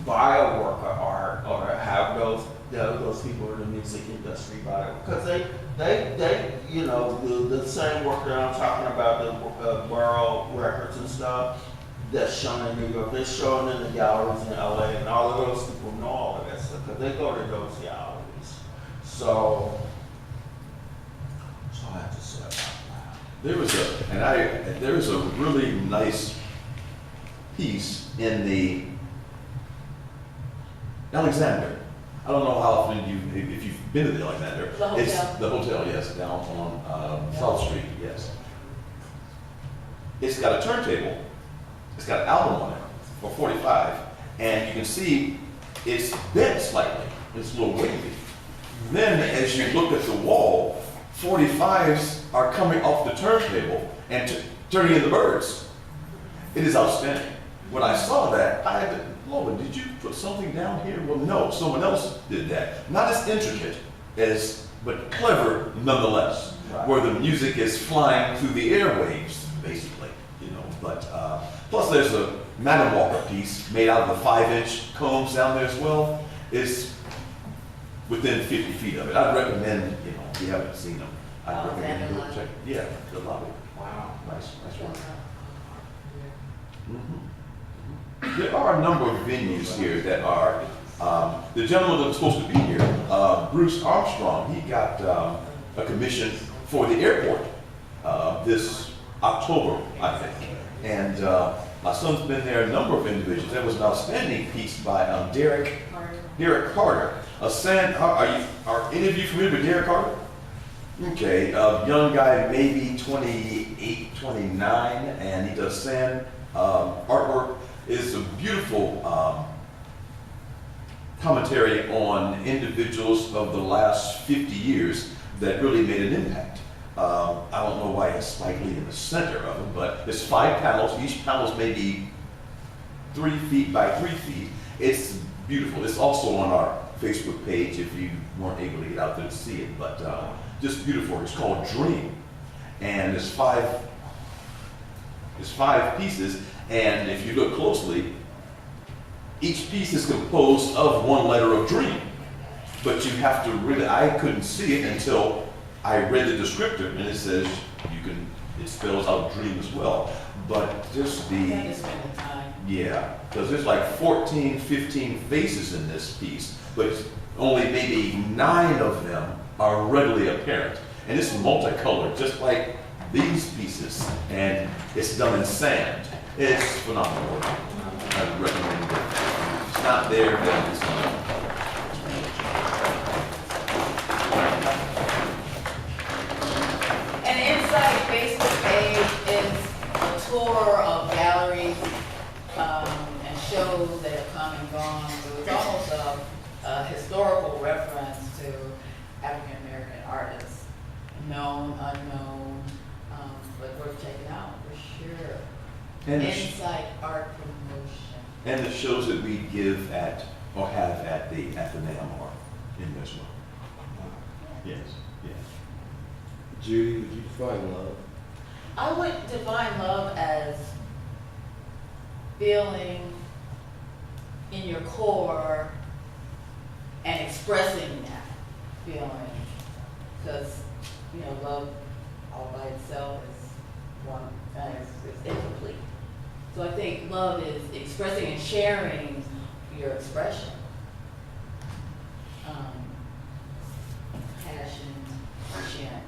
bioworker art, or have those people in the music industry because they you know the same work that I'm talking about, the borough records and stuff that's shown in New York, they're shown in the galleries in LA, and all of those people know all of that stuff because they go to those galleries. So I have to say about that. There was a really nice piece in the Alexander. I don't know how often if you've been to the Alexander. The hotel. It's the hotel, yes, down on South Street, yes. It's got a turntable. It's got an album on it for 45, and you can see it's bent slightly. It's a little wavy. Then, as you look at the wall, 45s are coming off the turntable and turning into birds. It is outstanding. When I saw that, I had to, Lord, did you put something down here? Well, no, someone else did that. Not as intricate but clever nonetheless, Right. where the music is flying through the airwaves, basically, you know. But plus, there's a Madam Walker piece made out of the 5-inch combs down there as well. It's within 50 feet of it. I'd recommend, you know, if you haven't seen them, I'd recommend you go check. Yeah, the lobby. Wow. Nice work. There are a number of venues here that are, the gentleman that was supposed to be here, Bruce Armstrong, he got a commission for the airport this October, I think. And my son's been there, a number of individuals. There was an outstanding piece by Derek Carter. Are any of you familiar with Derek Carter? Okay, a young guy, maybe 28, 29, and he does sand artwork. It's a beautiful commentary on individuals of the last 50 years that really made an impact. I don't know why it's Spike Lee in the center of it, but there's 5 panels. Each panel is maybe 3 feet by 3 feet. It's beautiful. It's also on our Facebook page if you weren't able to get out there to see it, but just beautiful. It's called Dream, and it's 5 pieces, and if you look closely, each piece is composed of one letter of dream, but you have to really, I couldn't see it until I read the descriptor, and it says it spells out dream as well, but just the, That is spend the time. yeah, because there's like 14, 15 faces in this piece, but only maybe 9 of them are readily apparent. And it's multicolored, just like these pieces, and it's done in sand. It's phenomenal work. I recommend it. If it's not there, then it's not. An Insight Facebook page is a tour of galleries and shows that have come and gone. So it's almost a historical reference to African American artists, known, unknown, but worth checking out for sure. And Insight Art Promotion. and the shows that we give at, or have at the NAM are in there as well. Yes, yes. Judy, would you define love? I would define love as feeling in your core and expressing that feeling. Because, you know, love all by itself is one thing, it's incomplete. So I think love is expressing and sharing your expression. Passion, sharing.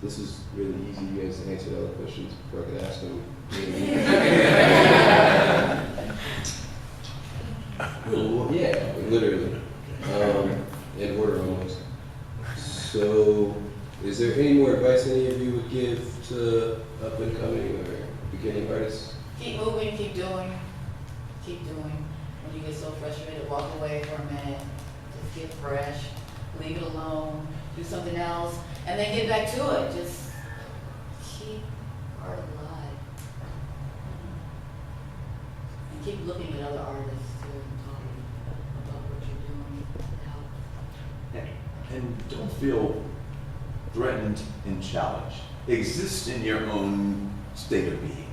This is really easy. You guys answered all the questions before I could ask them. Well, yeah, literally. In order almost. So, is there any more advice any of you would give to up and coming or beginning artists? Keep moving, keep doing. When you get so frustrated, walk away for a minute. Just get fresh, leave it alone, do something else, and then get back to it. Just keep art alive. And keep looking at other artists too and talking about what you're doing. Help. And don't feel threatened and challenged. Exist in your own state of being.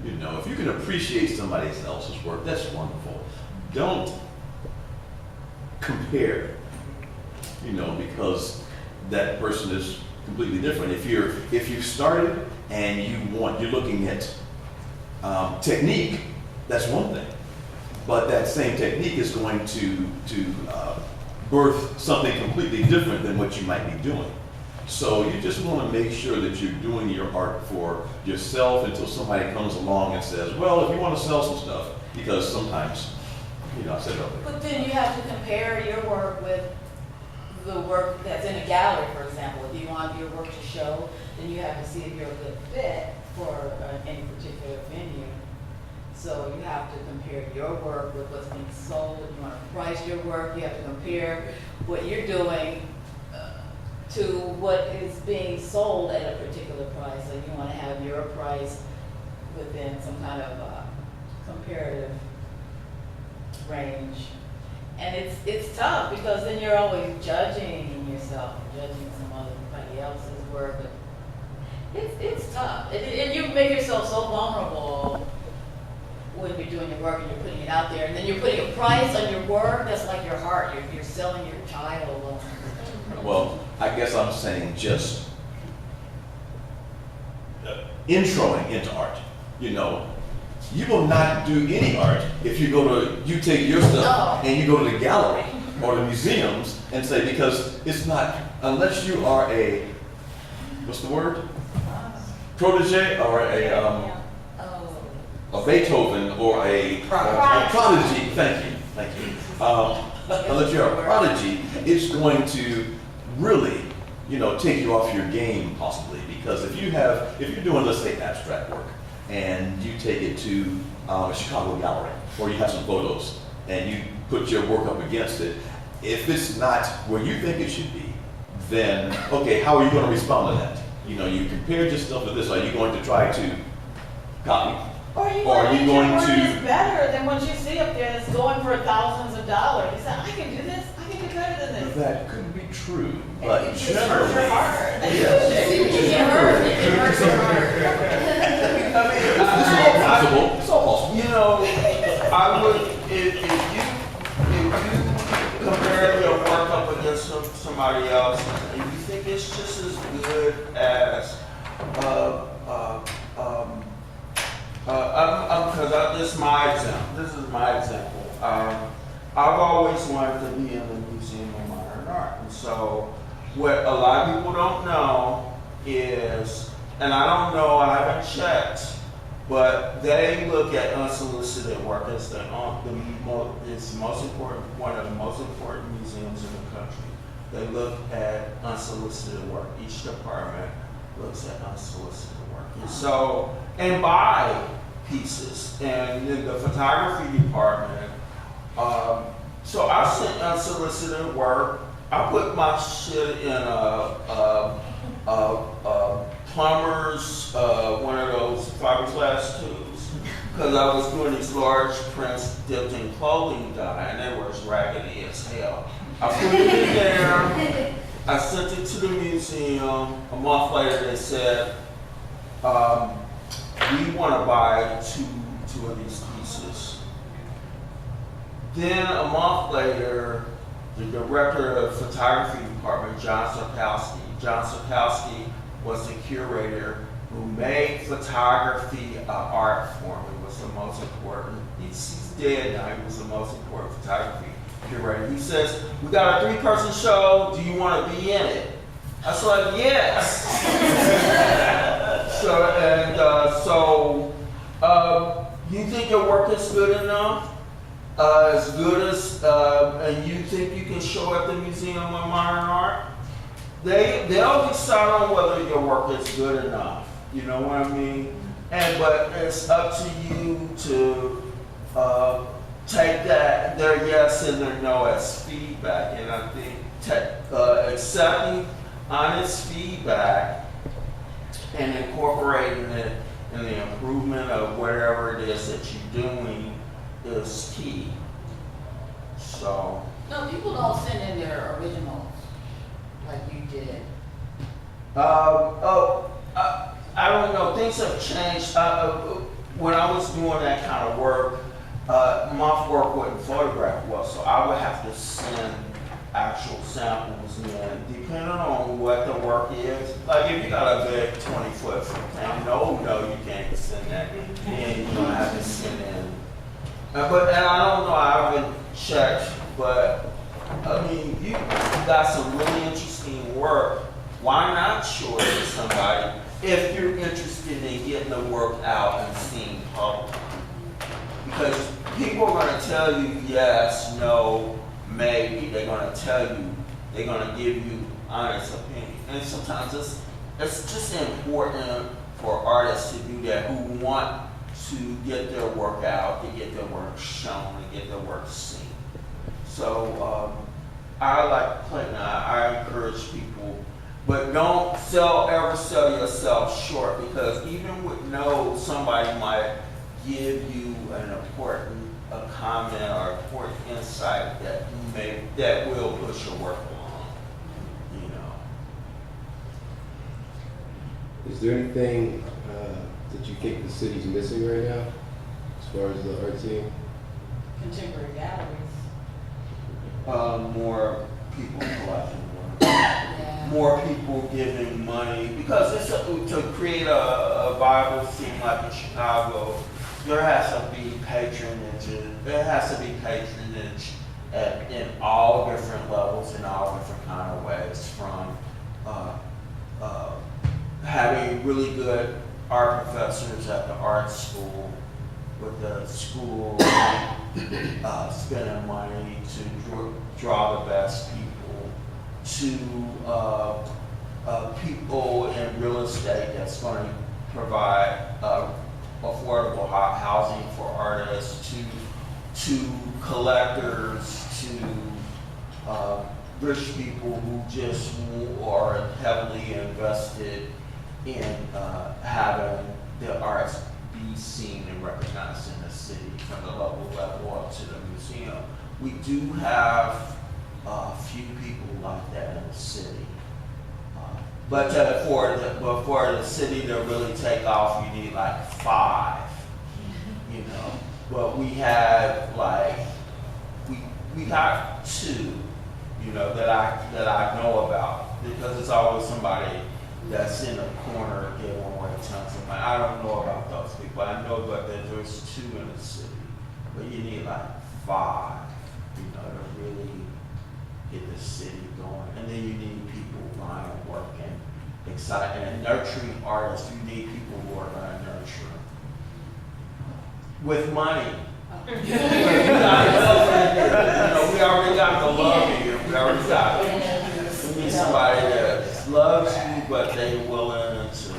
You know, if you can appreciate somebody else's work, that's wonderful. Don't compare, you know, because that person is completely different. If you've started and you're looking at technique, that's one thing. But that same technique is going to birth something completely different than what you might be doing. So you just want to make sure that you're doing your art for yourself until somebody comes along and says, well, if you want to sell some stuff, because sometimes, you know, I said earlier. But then you have to compare your work with the work that's in a gallery, for example. If you want your work to show, then you have to see if you're a good fit for any particular venue. So you have to compare your work with what's being sold. If you want to price your work, you have to compare what you're doing to what is being sold at a particular price. So you want to have your price within some kind of comparative range. And it's tough because then you're always judging yourself, judging somebody else's work. It's tough. And you make yourself so vulnerable when you're doing your work and you're putting it out there. And then you're putting a price on your work that's like your heart. You're selling your child. Well, I guess I'm saying just introing into art. You know, you will not do any art if you take your stuff and you go to the gallery or the museums and say, because it's not, unless you are a, what's the word? Protege or a Beethoven or a prodigy. Thank you. Unless you're a prodigy, it's going to really, you know, take you off your game possibly, because if you're doing, let's say, abstract work, and you take it to a Chicago gallery, or you have some photos, and you put your work up against it, if it's not where you think it should be, then, okay, how are you going to respond to that? You know, you compared your stuff to this. Are you going to try to copy? Or are you going to? Is better than what you see up there that's going for thousands of dollars. You say, I can do this. I can do better than this. That could be true, but it just generally, hurts your heart. yes. It hurts your heart. It's all possible. It's all possible. You know, I would, if you compare your work up against somebody else, and you think it's just as good as, this is my example. I've always wanted to be in the Museum of Modern Art, and so what a lot of people don't know is, and I don't know, I haven't checked, but they look at unsolicited work as it's most important, one of the most important museums in the country. They look at unsolicited work. Each department looks at unsolicited work, and so, and buy pieces. And in the photography department, so I sent unsolicited work. I put my shit in a plumber's, one of those fiberglass tubes, because I was doing these large prints dipped in clothing dye, and they were as raggedy as hell. I put it in there. I sent it to the museum. A month later, they said, we want to buy two of these pieces. Then a month later, the director of the photography department, John Sapkowski was the curator who made photography art form. It was the most important. He's dead now. He was the most important photography curator. He says, we got a 3-person show. Do you want to be in it? I was like, yes. You think your work is good enough? As good as, and you think you can show at the Museum of Modern Art? They'll decide on whether your work is good enough. You know what I mean? But it's up to you to take their yes and their no as feedback. And I think accepting honest feedback and incorporating it in the improvement of whatever it is that you're doing is key. So. No, people don't send in their originals like you did. I don't know. Things have changed. when I was doing that kind of work, my work wasn't photographed well, so I would have to send actual samples in, depending on what the work is. Like if you got a big 20-foot thing, no, you can't send that. Then you're gonna have to send in. And I don't know, I haven't checked, but I mean, you got some really interesting work. Why not show it to somebody if you're interested in getting the work out and seeing public? Because people are going to tell you yes, no, maybe. They're going to tell you, they're going to give you honest opinion. And sometimes it's just important for artists to do that who want to get their work out, to get their work shown, to get their work seen. So I like Clayton, I encourage people, but don't ever sell yourself short, because even with no, somebody might give you an important comment or important insight that will push your work along, you know. Is there anything that you think the city's missing right now, as far as the art scene? Contemporary galleries. More people collecting work. Yeah. More people giving money, because to create a vibrant scene like in Chicago, there has to be patronage. There has to be patronage in all different levels, in all different kind of ways, from having really good art professors at the art school, with the school spending money to draw the best people, to people in real estate that's going to provide affordable housing for artists, to collectors, to rich people who just are heavily invested in having the arts be seen and recognized in the city, from the local level up to the museum. We do have a few people like that in the city. But for the city to really take off, you need like 5, you know. But we have like, we got 2, you know, that I know about, because it's always somebody that's in a corner giving away tons of money. I don't know about those people. I know that there's 2 in the city, but you need like 5, you know, to really get the city going. And then you need people buying work and exciting and nurturing artists. You need people who are going to nurture them with money. You know, we already got the love here. We already got it. We need somebody that loves you, but they're willing to.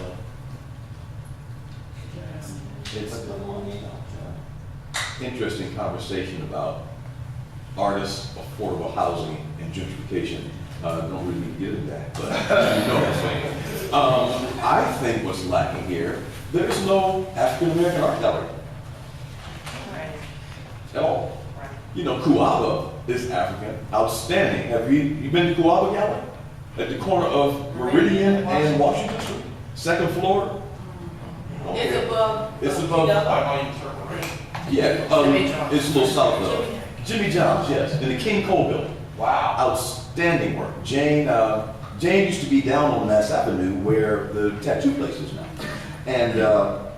It's interesting conversation about artists, affordable housing, and gentrification. Don't really get into that, but you know what I'm saying. I think what's lacking here, there's no African American art gallery at all. You know, Kuaba is African, outstanding. Have you been to Kuaba Gallery? At the corner of Meridian and Washington Street, 2nd floor. It's above. It's above. Yeah, it's a little south of Jimmy John's, yes, in the King Cole building. Wow. Outstanding work. Jane used to be down on Mass Avenue where the tattoo place is now, and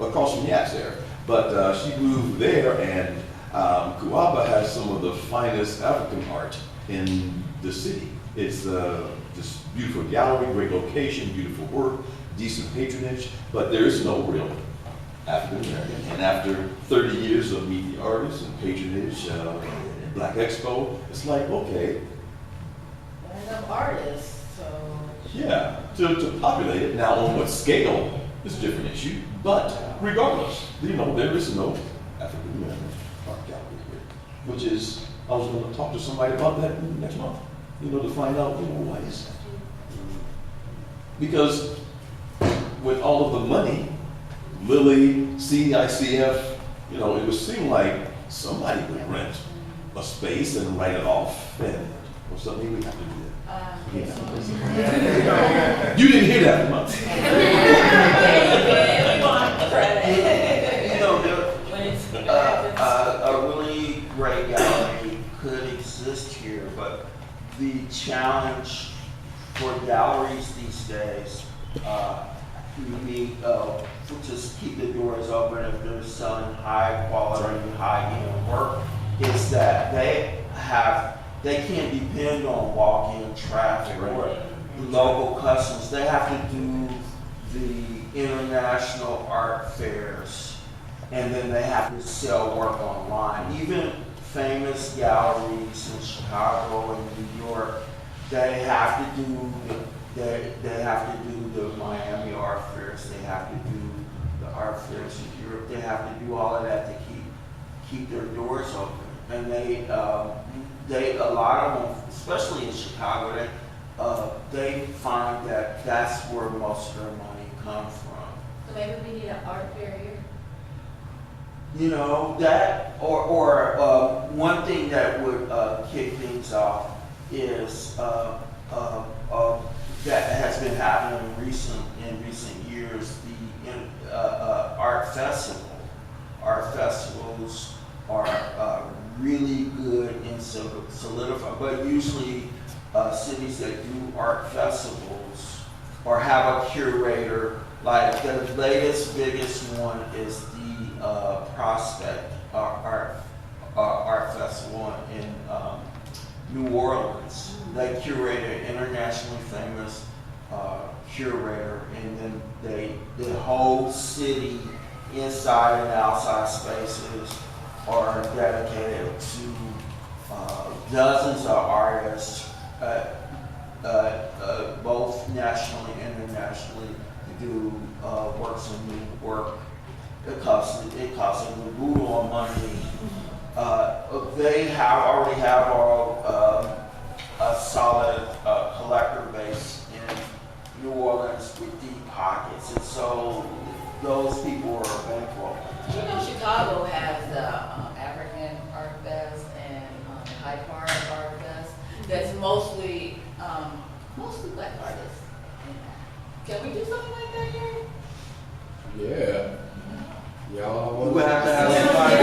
across from Yats there. But she moved there, and Kuaba has some of the finest African art in the city. It's this beautiful gallery, great location, beautiful work, decent patronage, but there is no real African American. And after 30 years of Meet the Artists and patronage, and Black Expo, it's like, okay. There's enough artists, so. Yeah, to populate it. Now, on what scale is a different issue, but regardless, you know, there is no African American art gallery here, which is, I was going to talk to somebody about that next month, you know, to find out, you know, why is that? Because with all of the money, Lilly, CICF, you know, it would seem like somebody would rent a space and write it off, and or something we have to do that. You didn't hear that from us. You know, great gallery could exist here, but the challenge for galleries these days, you need to just keep the doors open if they're selling high quality, high end work, is that they can't depend on walk-in traffic or local customers. They have to do the international art fairs, and then they have to sell work online. Even famous galleries in Chicago and New York, they have to do the Miami art fairs. They have to do the art fairs in Europe. They have to do all of that to keep their doors open. And they a lot of them, especially in Chicago, they find that that's where most of their money comes from. So maybe we need an art fair here? You know, that, or one thing that would kick things off is that has been happening in recent years, the art festival. Art festivals are really good in solidifying, but usually cities that do art festivals or have a curator, like the latest biggest one is the Prospect Art Festival in New Orleans. They curated an internationally famous curator, and then the whole city, inside and outside spaces, are dedicated to dozens of artists, both nationally and internationally, to do works of new work. It costs a boodle of money. They already have a solid collector base in New Orleans with deep pockets, and so those people are bankrupt. You know, Chicago has the African Art Fest and Hyde Park Art Fest. That's mostly black artists. Can we do something like that here? Yeah. Y'all We want would to have to have somebody.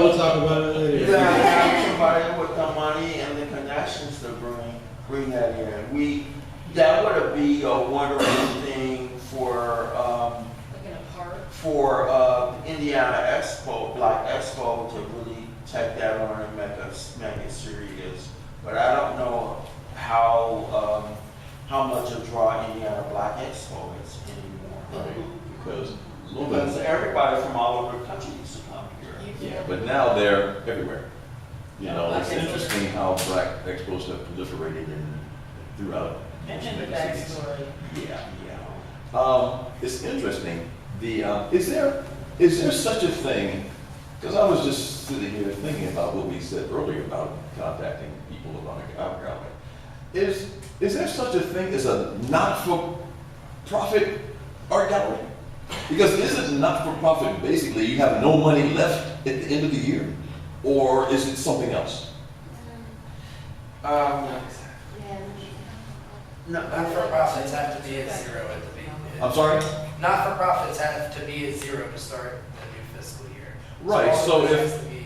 We'll talk about it later. You gotta have somebody with the money and the connections to bring that in. That would be a wonderful thing for Like in a park? for Indiana Expo, Black Expo, to really take that on and make it serious. But I don't know how much a draw Indiana Black Expo is anymore. Right, because Because everybody from all over the country used to come here. yeah, but now they're everywhere. You know, it's interesting how Black expos have proliferated throughout most And the mega cities. backstory. Yeah. It's interesting. Is there such a thing? Because I was just sitting here thinking about what we said earlier about contacting people around the gallery. Is there such a thing as a not-for-profit art gallery? Because isn't not-for-profit basically you have no money left at the end of the year, or is it something else? Yeah. Not-for-profits have to be at zero at the beginning. I'm sorry. Not-for-profits have to be at zero to start the new fiscal year. Right, all so of it if- has to be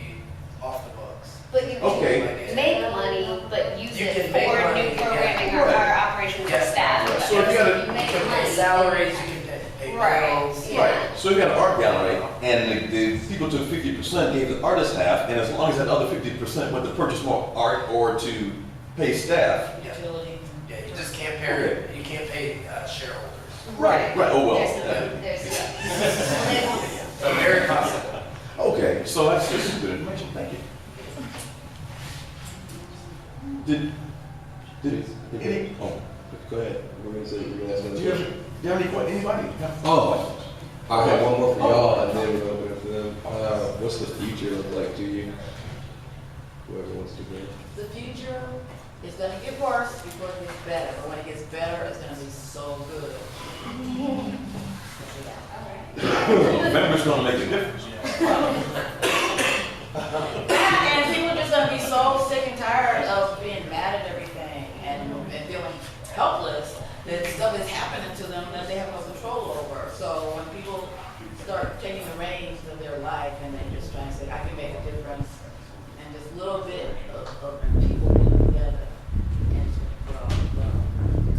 off the books. But you Okay. can make money, but use You it can make for money, new yeah. programming or Right. operations of Yes. staff. So if you got You You make can money. pay salaries, you can pay Right, bills. yeah. Right. So you got an art gallery, and the people took 50%, gave the artist half, and as long as that other 50% went to purchase more art or to pay staff. Yeah, Utilities. yeah, you just can't pay, you can't pay shareholders. Right. Oh well. There's So very possible. Okay, so that's just good information. Thank you. Did any? Oh, Go ahead. We're gonna say, we're gonna ask do another you have question. anybody? Oh, I have one more for y'all, and then we'll open it for them. What's the future look like to you? Whoever wants to go. The future is gonna get worse before it gets better, but when it gets better, it's gonna be so good. November's gonna make a difference. And people are just gonna be so sick and tired of being mad at everything and feeling helpless that stuff is happening to them that they have no control over. So when people start taking the reins of their life and they just try and say, youngsters. And just a little bit of people being together and the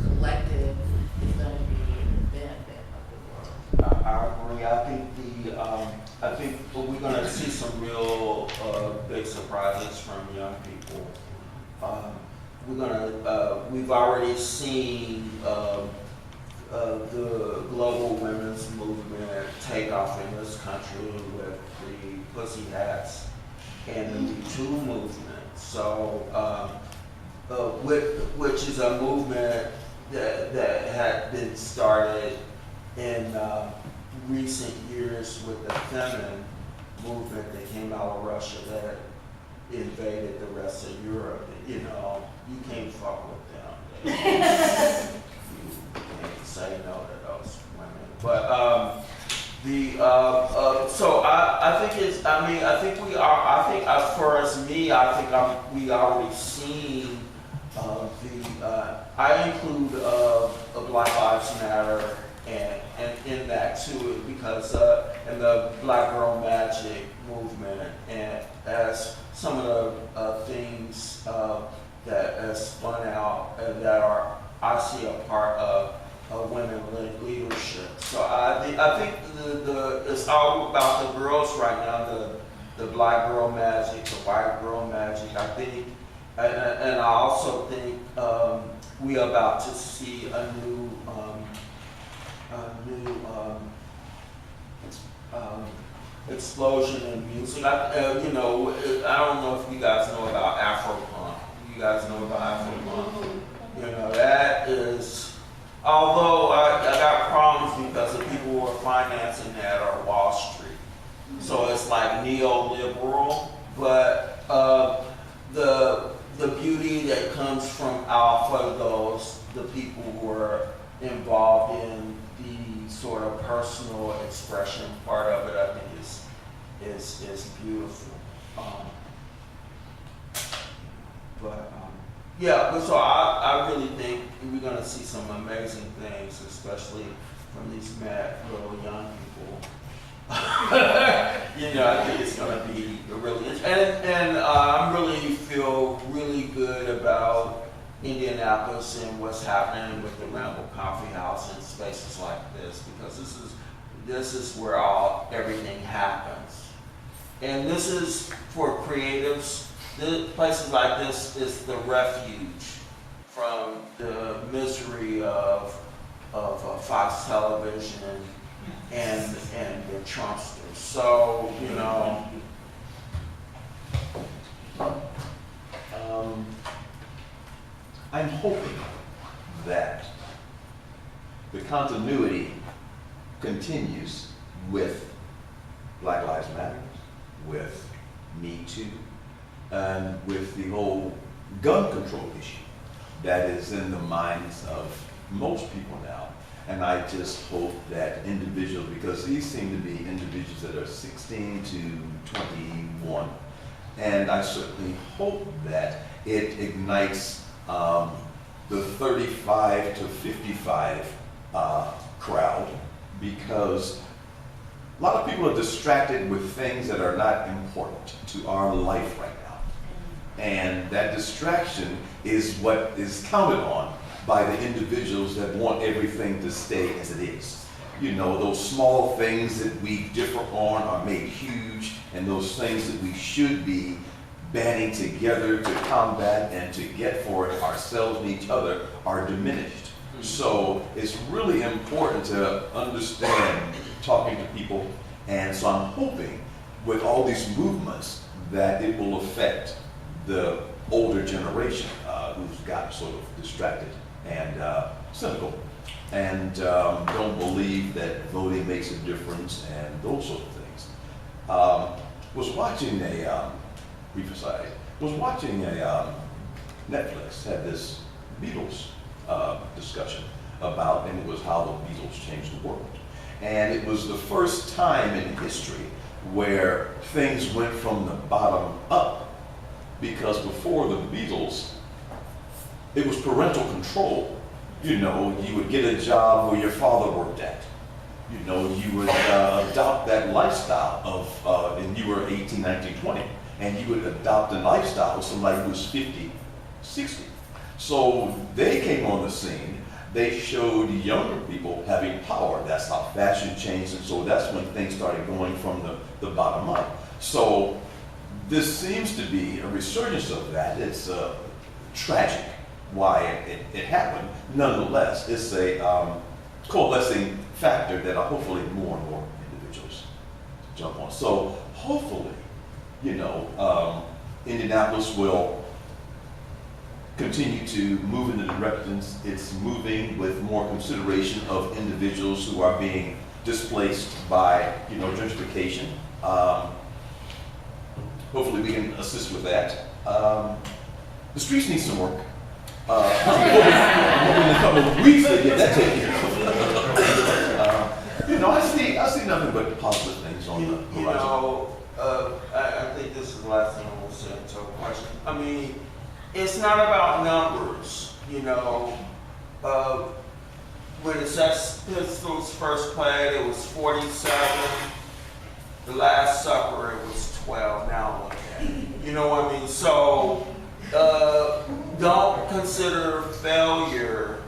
collective is going to be the benefit of the world. I agree. I think we're going to see some real big surprises from young people. We've already seen the global women's movement take off in this country with the Pussy Hats and the Me Too movement. So, which is a movement that had been started in recent years with the feminine movement that came out of Russia that invaded the rest of Europe. You know, you can't fuck with them. You can't say no to those women. But so I think it's. I mean, I think we are. I think as far as me, I think we already seen I include Black Lives Matter and in that too, because in the Black Girl Magic movement, and as some of the things that has spun out and that I see a part of women leadership. So I think it's all about the girls right now, the Black Girl Magic, the White Girl Magic. I think, and I also think we are about to see a new explosion in music. You know, I don't know if you guys know about Afro-punk. You guys know about Afro-punk? You know, that is, although I got problems because the people who are financing that are Wall Street. So it's like neoliberal, but the beauty that comes from alpha, the people who are involved in the sort of personal expression part of it, I think is beautiful. Yeah, so I really think we're gonna see some amazing things, especially from these mad little young people. You know, I think it's gonna be really, and I really feel really good about Indianapolis and what's happening with the Ramble Coffee House and spaces like this, because this is where everything happens. And this is for creatives. Places like this is the refuge from the misery of Fox Television and the Trumpsters. So, you know, I'm hoping that the continuity continues with Black Lives Matter, with Me Too, and with the whole gun control issue that is in the minds of most people now. And I just hope that individuals, because these seem to be individuals that are 16 to 21, and I certainly hope that it ignites the 35 to 55 crowd, because a lot of people are distracted with things that are not important to our life right now. And that distraction is what is counted on by the individuals that want everything to stay as it is. You know, those small things that we differ on are made huge, and those things that we should be banding together to combat and to get for ourselves and each other are diminished. So it's really important to understand talking to people, and so I'm hoping with all these movements that it will affect the older generation who's gotten sort of distracted and cynical and don't believe that voting makes a difference and those sort of things. Was watching a brief aside, was watching a Netflix had this Beatles discussion about, and it was how the Beatles changed the world. And it was the first time in history where things went from the bottom up, because before the Beatles, it was parental control. You know, you would get a job where your father worked at. You know, you would adopt that lifestyle of, and you were 18, 19, 20. and you would adopt a lifestyle of somebody who was 50, 60. So they came on the scene. They showed younger people having power. That's how fashion changed, and so that's when things started going from the bottom up. So this seems to be a resurgence of that. It's tragic why it happened. Nonetheless, it's a coalescing factor that hopefully more and more individuals jump on. So hopefully, Indianapolis will continue to move in the directions it's moving with more consideration of individuals who are being displaced by, gentrification. Hopefully we can assist with that. The streets need some work. Hoping in a couple of weeks they get that taken care of. I see nothing but positive things on the horizon. I think this is the last thing I will say to a question. I mean, it's not about numbers, when the Sex Pistols first played, it was 47. The Last Supper, it was 12. Now look at it. You know what I mean? So don't consider failure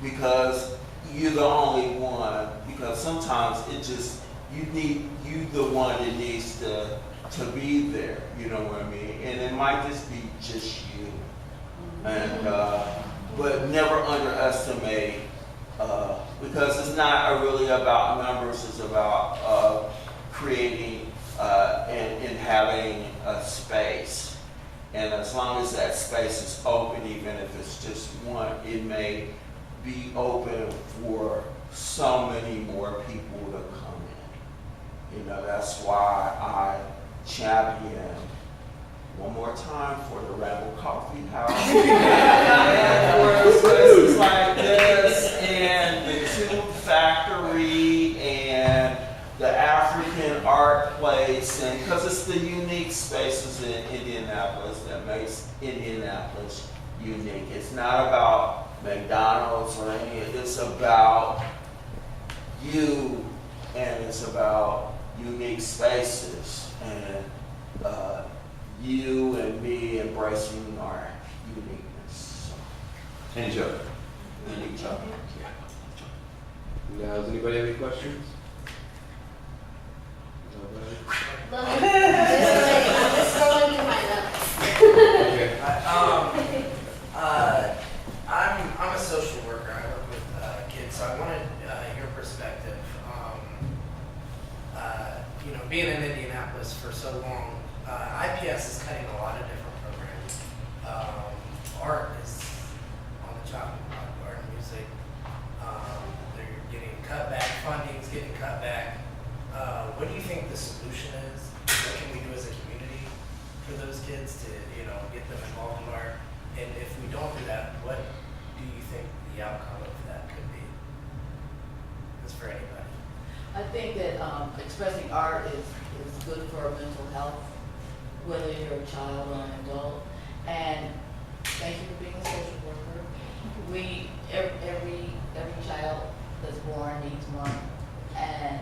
because you're the only one. Because sometimes you the one that needs to be there. You know what I mean? And it might just be just you. And but never underestimate. Because it's not really about numbers, it's about creating and having a space. And as long as that space is open, even if it's just one, it may be open for so many more people to come in. That's why I champion one more time for the Rebel Coffee House. And for places like this, and the Tube Factory, and the African Art Place, and because it's the unique spaces in Indianapolis that makes Indianapolis unique. It's not about McDonald's or any of it. It's about you, and it's about unique spaces, and you and me embracing our uniqueness. And each other. And each other. Now, does anybody have any questions? Nobody? Look, just scrolling through my notes. Okay. I'm a social worker. I work with kids, so I wanted your perspective. Being in Indianapolis for so long, IPS is cutting a lot of different programs. Art is on the chopping block, art and music. They're getting cut back, funding's getting cut back. What do you think the solution is? What can we do as a community for those kids to, get them involved in art? And if we don't do that, what do you think the outcome of that could be? It's for anybody. I think that expressing art is good for mental health, whether you're a child or an adult. And thank you for being a social worker. Every child that's born needs one, and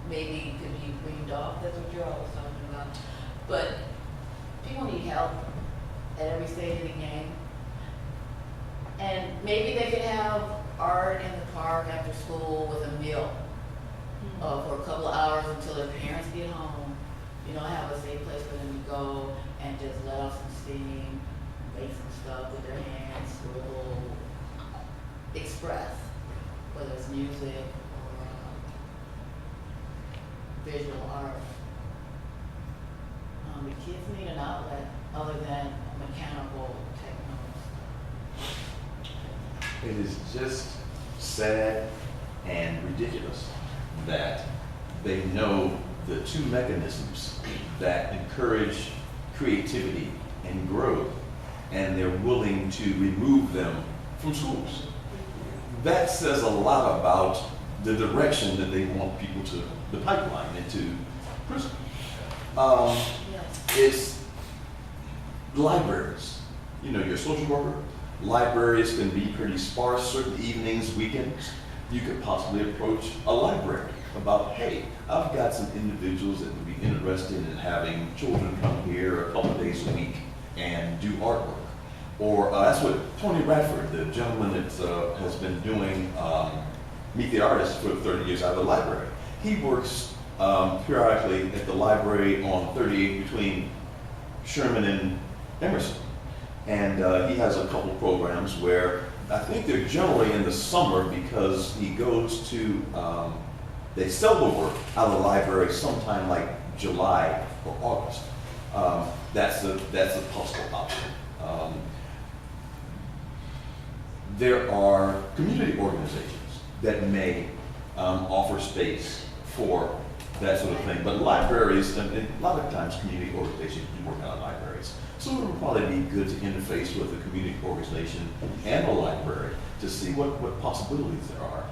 maybe could be weaned off. That's what you're always talking about. But people need help at every stage of the game. And maybe they could have art in the park after school with a meal. For a couple of hours until their parents get home, have a safe place for them to go and just let off some steam, make some stuff with their hands, scribble, express, whether it's music or visual art. The kids need an outlet other than mechanical technology. It is just sad and ridiculous that they know the two mechanisms that encourage creativity and growth, and they're willing to remove them from schools. That says a lot about the direction that they want people to, the pipeline into prison. It's libraries. You're a social worker. Libraries can be pretty sparse, certain evenings, weekends. You could possibly approach a library about, hey, I've got some individuals that would be interested in having children come here days a week and do artwork. Or that's what Tony Radford, the gentleman that has been doing Meet the Artist for 30 years out of the library. He works periodically at the library on 38 between Sherman and Emerson. And he has a couple programs where I think they're generally in the summer because he goes to, they sell the work out of the library sometime like July or August. That's a possible option. There are community organizations that may offer space for that sort of thing, but libraries, and a lot of times community organizations do work out of libraries. So it would probably be good to interface with a community organization and a library to see what possibilities there are.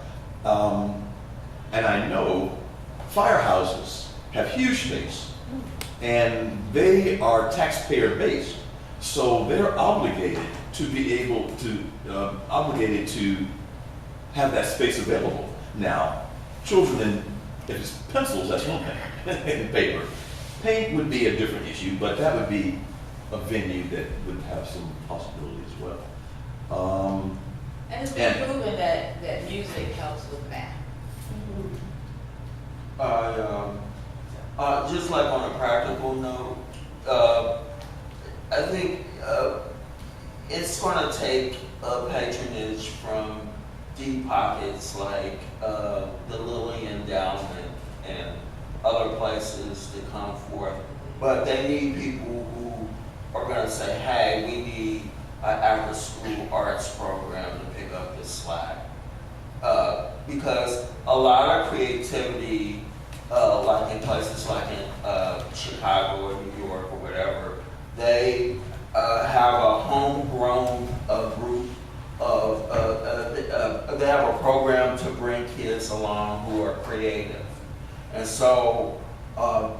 And I know firehouses have huge space, and they are taxpayer based, so they're obligated to be able to have that space available. Now, children, if it's pencils, that's one thing, and paper. Paint would be a different issue, but that would be a venue that would have some possibility as well. And it's been proven that music helps with math. Just like on a practical note, I think it's going to take patronage from deep pockets like the Lilly Endowment and other places to come forth. But they need people who are going to say, hey, we need an after-school arts program to pick up this slack. Because a lot of creativity, like in places like in Chicago or New York or whatever, they have a homegrown group of, they have a program to bring kids along who are creative. And so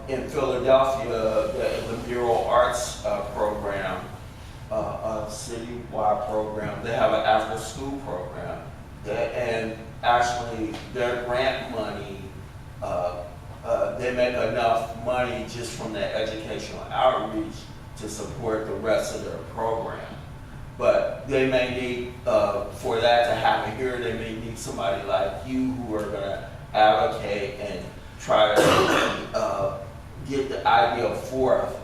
in Philadelphia, the Mural Arts program, a citywide program, they have an after-school program. And actually, their grant money, they make enough money just from their educational outreach to support the rest of their program. But they may need, for that to happen here, they may need somebody like you who are going to advocate and try to get the idea forth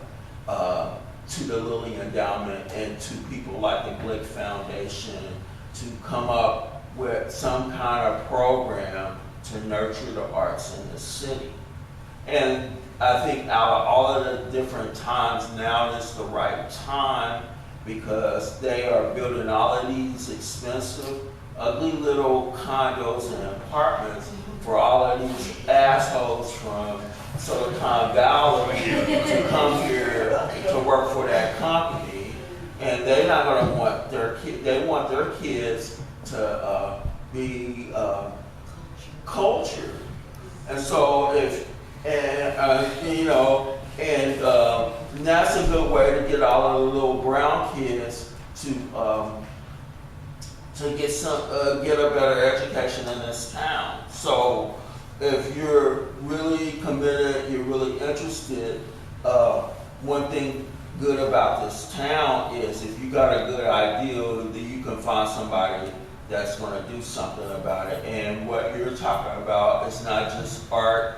to the Lilly Endowment and to people like the Glick Foundation to come up with some kind of program to nurture the arts in the city. And I think out of all of the different times, now is the right time because they are building all of these expensive, ugly little condos and apartments for all of these assholes from Silicon Valley to come here to work for that company. And they're not going to want their kids, they want their kids to be cultured. And so and that's a good way to get all of the little brown kids to get a better education in this town. So if you're really committed, you're really interested, one thing good about this town is if you got a good idea, then you can find somebody that's going to do something about it. And what you're talking about is not just art,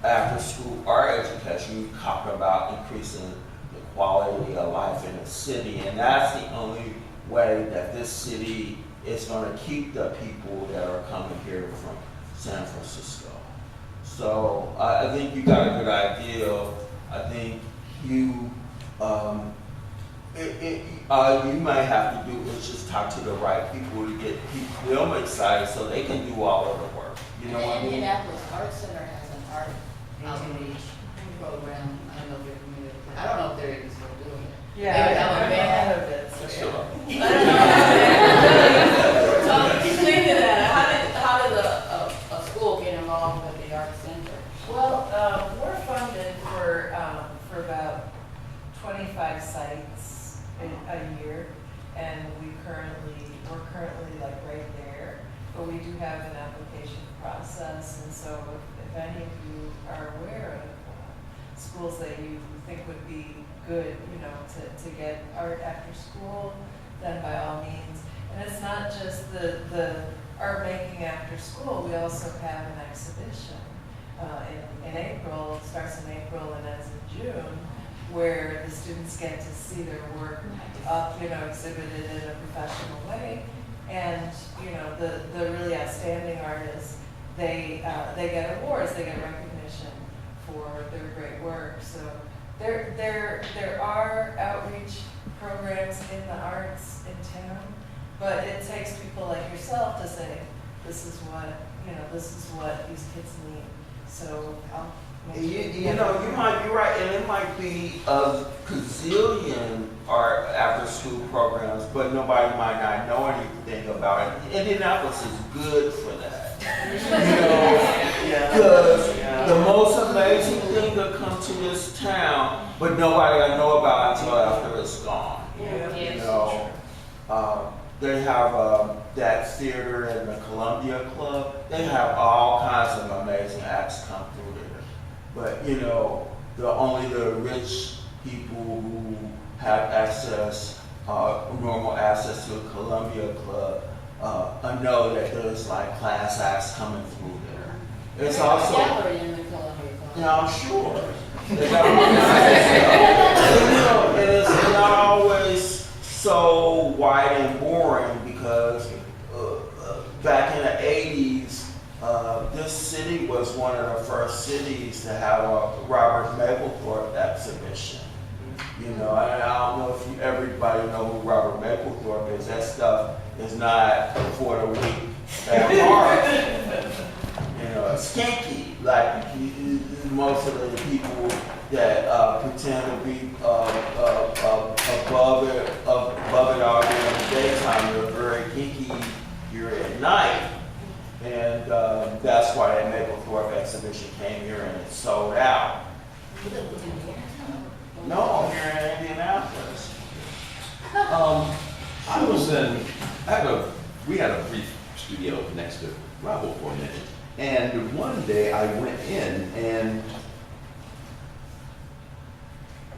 after school art education, you're talking about increasing the quality of life in the city. And that's the only way that this city is going to keep the people that are coming here from San Francisco. So I think you got a good idea. I think you you might have to do is just talk to the right people to get them excited so they can do all of the work. You know what I mean? Indianapolis Art Center has an art outreach program. I don't know if you're familiar with it. I don't know if they're even still doing it. Yeah, Maybe I'm have a ahead band. of it. So Still up. Speaking of that, how did a school get involved with the art center? Well, we're funded for about 25 sites a year, and we're currently like right there, but we do have an application process, and so if any of you are aware of schools that you think would be good, you know, to get art after school, then by all means. And it's not just the art making after school, we also have an exhibition in April, it starts in April and ends in June, where the students get to see their work up, you know, exhibited in a professional way. And, you know, the really outstanding artists, they get awards, they get recognition for their great work. So there are outreach programs in the arts in town, but it takes people like yourself to say, this is what, you know, this is what these kids need. So I'll make You know, you might be right, and it might be a gazillion art after-school programs, but nobody might not know anything about it. Indianapolis is good for that. You know, because the most amazing thing that comes to this town, but nobody will know about until after it's gone. You know, they have that theater in the Columbia Club. They have all kinds of amazing acts come through there. But you know, only the rich people who have access, normal access to the Columbia Club, know that there's like class acts coming through there. It's also gallery in the Columbia Club. yeah, I'm sure. They got all kinds of stuff. You know, and it's not always so white and boring because back in the 80s, this city was one of the first cities to have a Robert Mapplethorpe exhibition. You know, and I don't know if everybody know who Robert Mapplethorpe is. That stuff is not for the weak at heart. You know, it's skanky. Like most of the people that pretend to be above it all during the daytime, they're very kinky here at night. And that's why that Mapplethorpe exhibition came here and it sold out. No, here in Indianapolis. We had a brief studio next to Bravo for a minute. And one day I went in and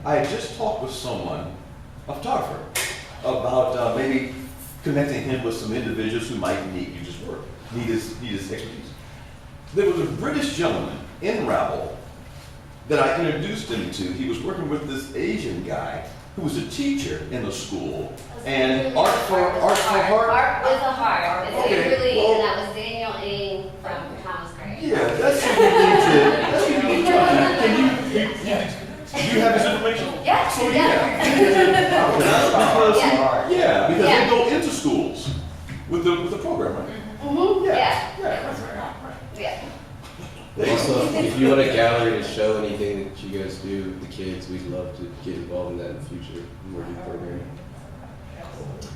I had just talked with someone, a photographer, about maybe connecting him with some individuals who might need his work, need his expertise. There was a British gentleman in Rabble that I introduced him to. He was working with this Asian guy who was a teacher in the school. And art for heart? Art with a heart. It's Okay, really, well- and that was Daniel Ng from Thomas Gray. Yeah, that's what you need to talk to. Do you have his information? Yeah, So yeah. Because Yeah. they go into schools with the program, right? Mm-hmm, yeah. Yeah. Also, if you want a gallery to show anything that you guys do with the kids, we'd love to get involved in that in the future. More do programming.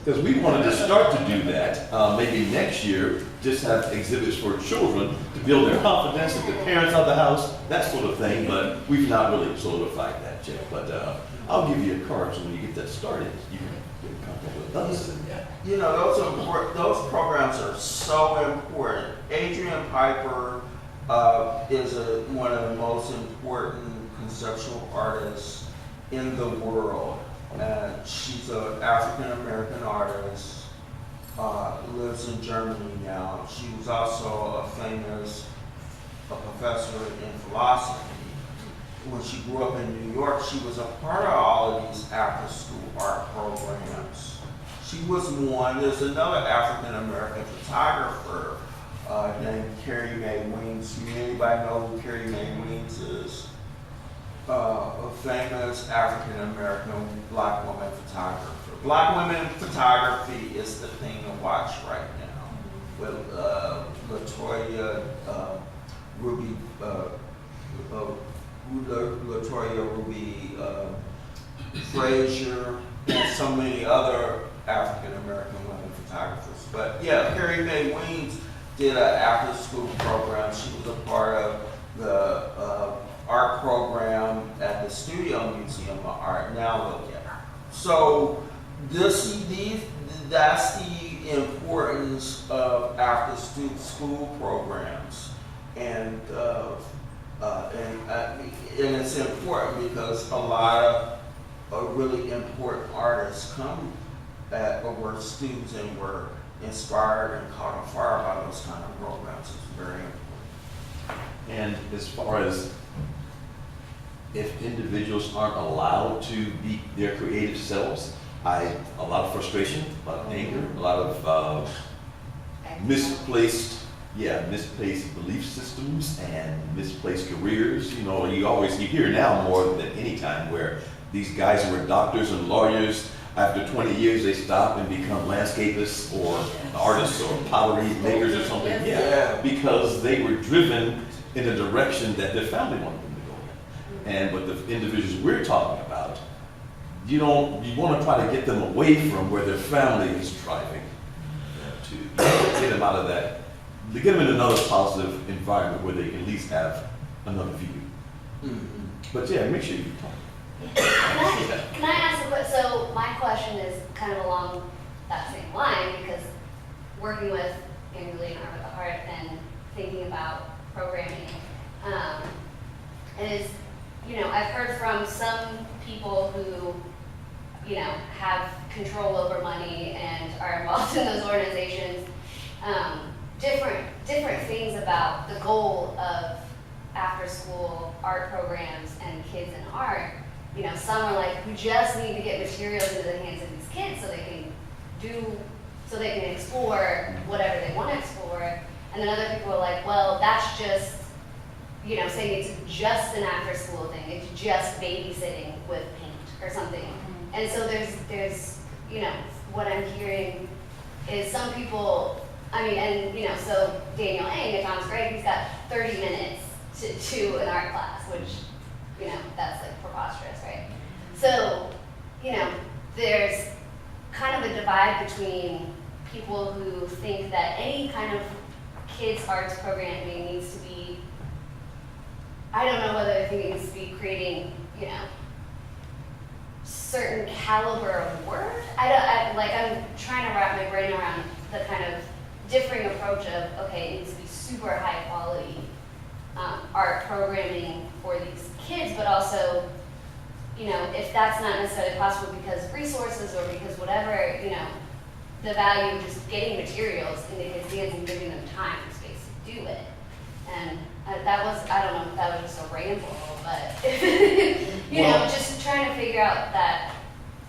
Because we wanted to start to do that, maybe next year, just have exhibits for children to build their confidence with the parents of the house, that sort of thing, but we've not really solidified that yet. But I'll give you a card, so when you get that started, you can get in contact with us. You know, those programs are so important. Adrian Piper is one of the most important conceptual artists in the world. She's an African-American artist, lives in Germany now. She was also a professor in philosophy. When she grew up in New York, she was a part of all of these after-school art programs. She was one. There's another African-American photographer named Carrie Mae Weems. Anybody know who Carrie Mae Weems is? A famous African-American black woman photographer. Black women photography is the thing to watch right now. With Latoya Ruby Frazier and so many other African-American women photographers. But yeah, Carrie Mae Weems did an after-school program. She was a part of the art program at the Studio Museum of Art. Now look at it. So that's the importance of after-school programs, and it's important because a lot of really important artists come at, or were students and were inspired and caught on fire by those kind of programs. It's very important. And as far as if individuals aren't allowed to be their creative selves, a lot of frustration, a lot of anger, a lot of misplaced belief systems and misplaced careers. You know, you hear now more than any time where these guys who were doctors and lawyers, after 20 years they stop and become landscapists or artists or pottery makers or something. Yeah, because they were driven in a direction that their family wanted them to go in. And but the individuals we're talking about, you want to try to get them away from where their family is driving to get them out of that, to get them in another positive environment where they can at least have another view. Mm-hmm. But yeah, make sure you talk. Can I ask a question? So my question is kind of along that same line, because working with Kimberly and Art with the Heart and thinking about programming, is, I've heard from some people who, have control over money and are involved in those organizations, different things about the goal of after-school art programs and kids in art. Some are like, we just need to get materials into the hands of these kids so they can explore whatever they want to explore. And then other people are like, well, that's just, saying it's just an after-school thing. It's just babysitting with paint or something. And so there's, what I'm hearing is some people, so Daniel Eng at Tom's Grade, he's got 30 minutes to an art class, which, that's like preposterous, right? So, there's kind of a divide between people who think that any kind of kids' arts programming needs to be, I don't know whether I think it needs to be creating, certain caliber of work. I'm trying to wrap my brain around the kind of differing approach of, okay, it needs to be super high quality art programming for these kids, but also, if that's not necessarily possible because of resources or because whatever, the value of just getting materials into kids' hands and giving them time and space to do it. And that was, I don't know if that was just a ramble, but, just trying to figure out that.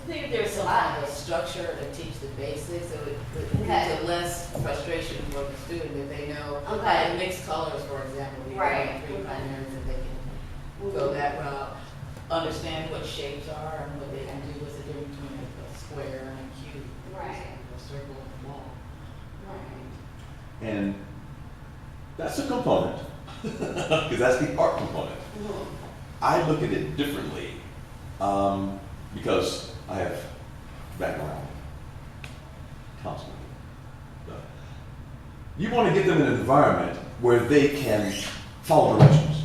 I think if there's some kind of structure to teach the basics, it would lead to less frustration for the student if they know how to mix colors, for example. Right. Three primaries, and they can go that route, understand what shapes are and what they can do, what's the difference between a square and a cube, Right. a circle and a wall. Right. And that's a component, because that's the art component. I look at it differently because I have background counseling. You want to get them in an environment where they can follow directions,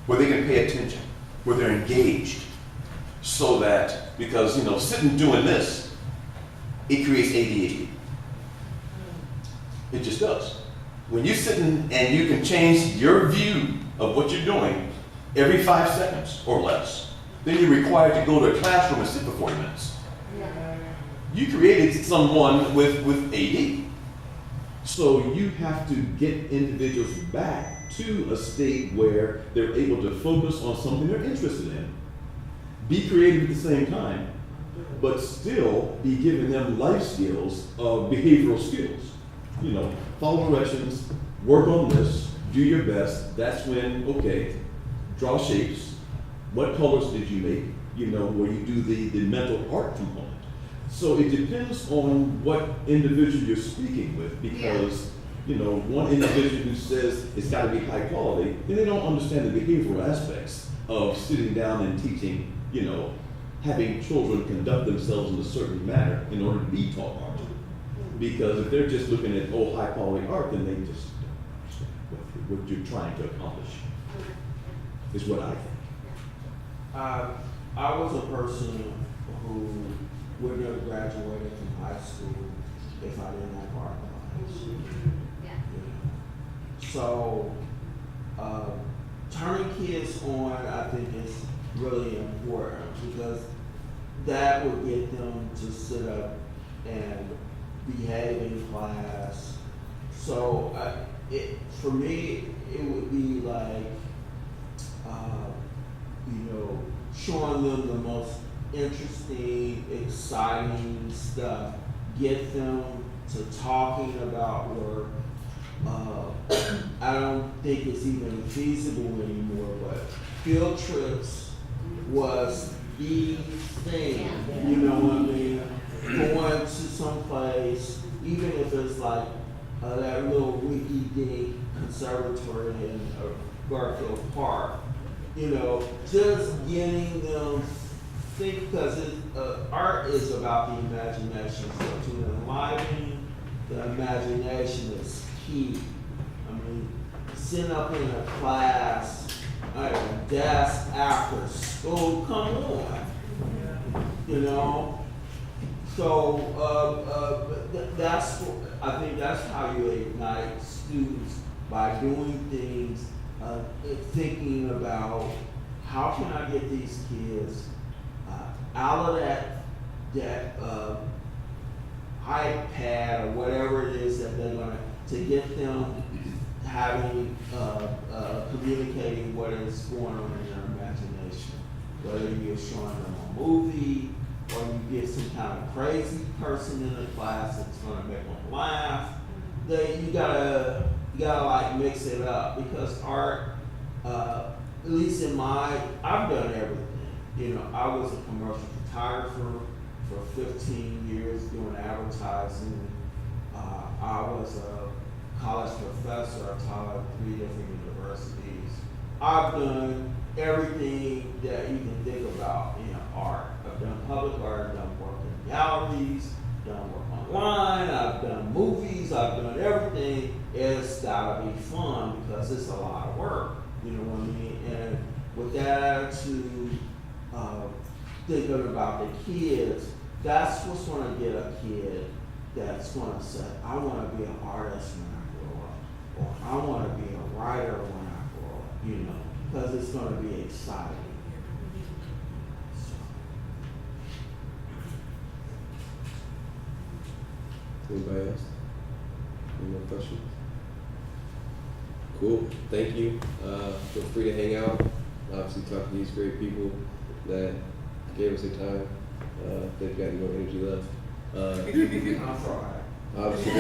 where they can pay attention, where they're engaged, so that, because, sitting doing this, it creates ADHD. It just does. When you're sitting and you can change your view of what you're doing every 5 seconds or less, then you're required to go to a classroom and sit for 40 minutes. You created someone with AD. So you have to get individuals back to a state where they're able to focus on something they're interested in, be creative at the same time, but still be giving them life skills, behavioral skills. Follow directions, work on this, do your best. That's when, okay, draw shapes. What colors did you make? Where you do the mental art component. So it depends on what individual you're speaking with, because, one individual who says it's got to be high quality, then they don't understand the behavioral aspects of sitting down and teaching, having children conduct themselves in a certain manner in order to be taught art. Because if they're just looking at, high quality art, then they just don't understand what you're trying to accomplish, is what I think. I was a person who would have graduated from high school if I didn't have art class. Yeah. So, turning kids on, I think, is really important, because that would get them to sit up and behave in class. So for me, it would be like, showing them the most interesting, exciting stuff, get them to talking about work. I don't think it's even feasible anymore, but field trips was the thing, you know what I mean? Going to some place, even if it's like that little wiki-dink conservatory in Garfield Park, just getting them think, because art is about the imagination, so to enliven the imagination is key. I mean, sitting up in a class at a desk after school, come on, So I think that's how you ignite students, by doing things, thinking about how can I get these kids out of that iPad or whatever it is that they're gonna, to get them having communicating what is going on in their imagination. Whether you're showing them a movie or you get some kind of crazy person in the class that's gonna make them laugh. You gotta like mix it up, because art, at least I've done everything. I was a commercial photographer for 15 years doing advertising. I was a college professor. I taught at 3 different universities. I've done everything that you can think about in art. I've done public art, I've done work in galleries, done work online, I've done movies, I've done everything. It's gotta be fun because it's a lot of work, you know what I mean? And with that attitude, thinking about the kids, that's what's gonna get a kid that's gonna say, I wanna be an artist when I grow up, or I wanna be a writer when I grow up, because it's gonna be exciting. Anybody else? Any more questions? Cool. Thank you. Feel free to hang out. Obviously, talk to these great people that gave us their time. They've got no energy left. I'm sorry. Obviously.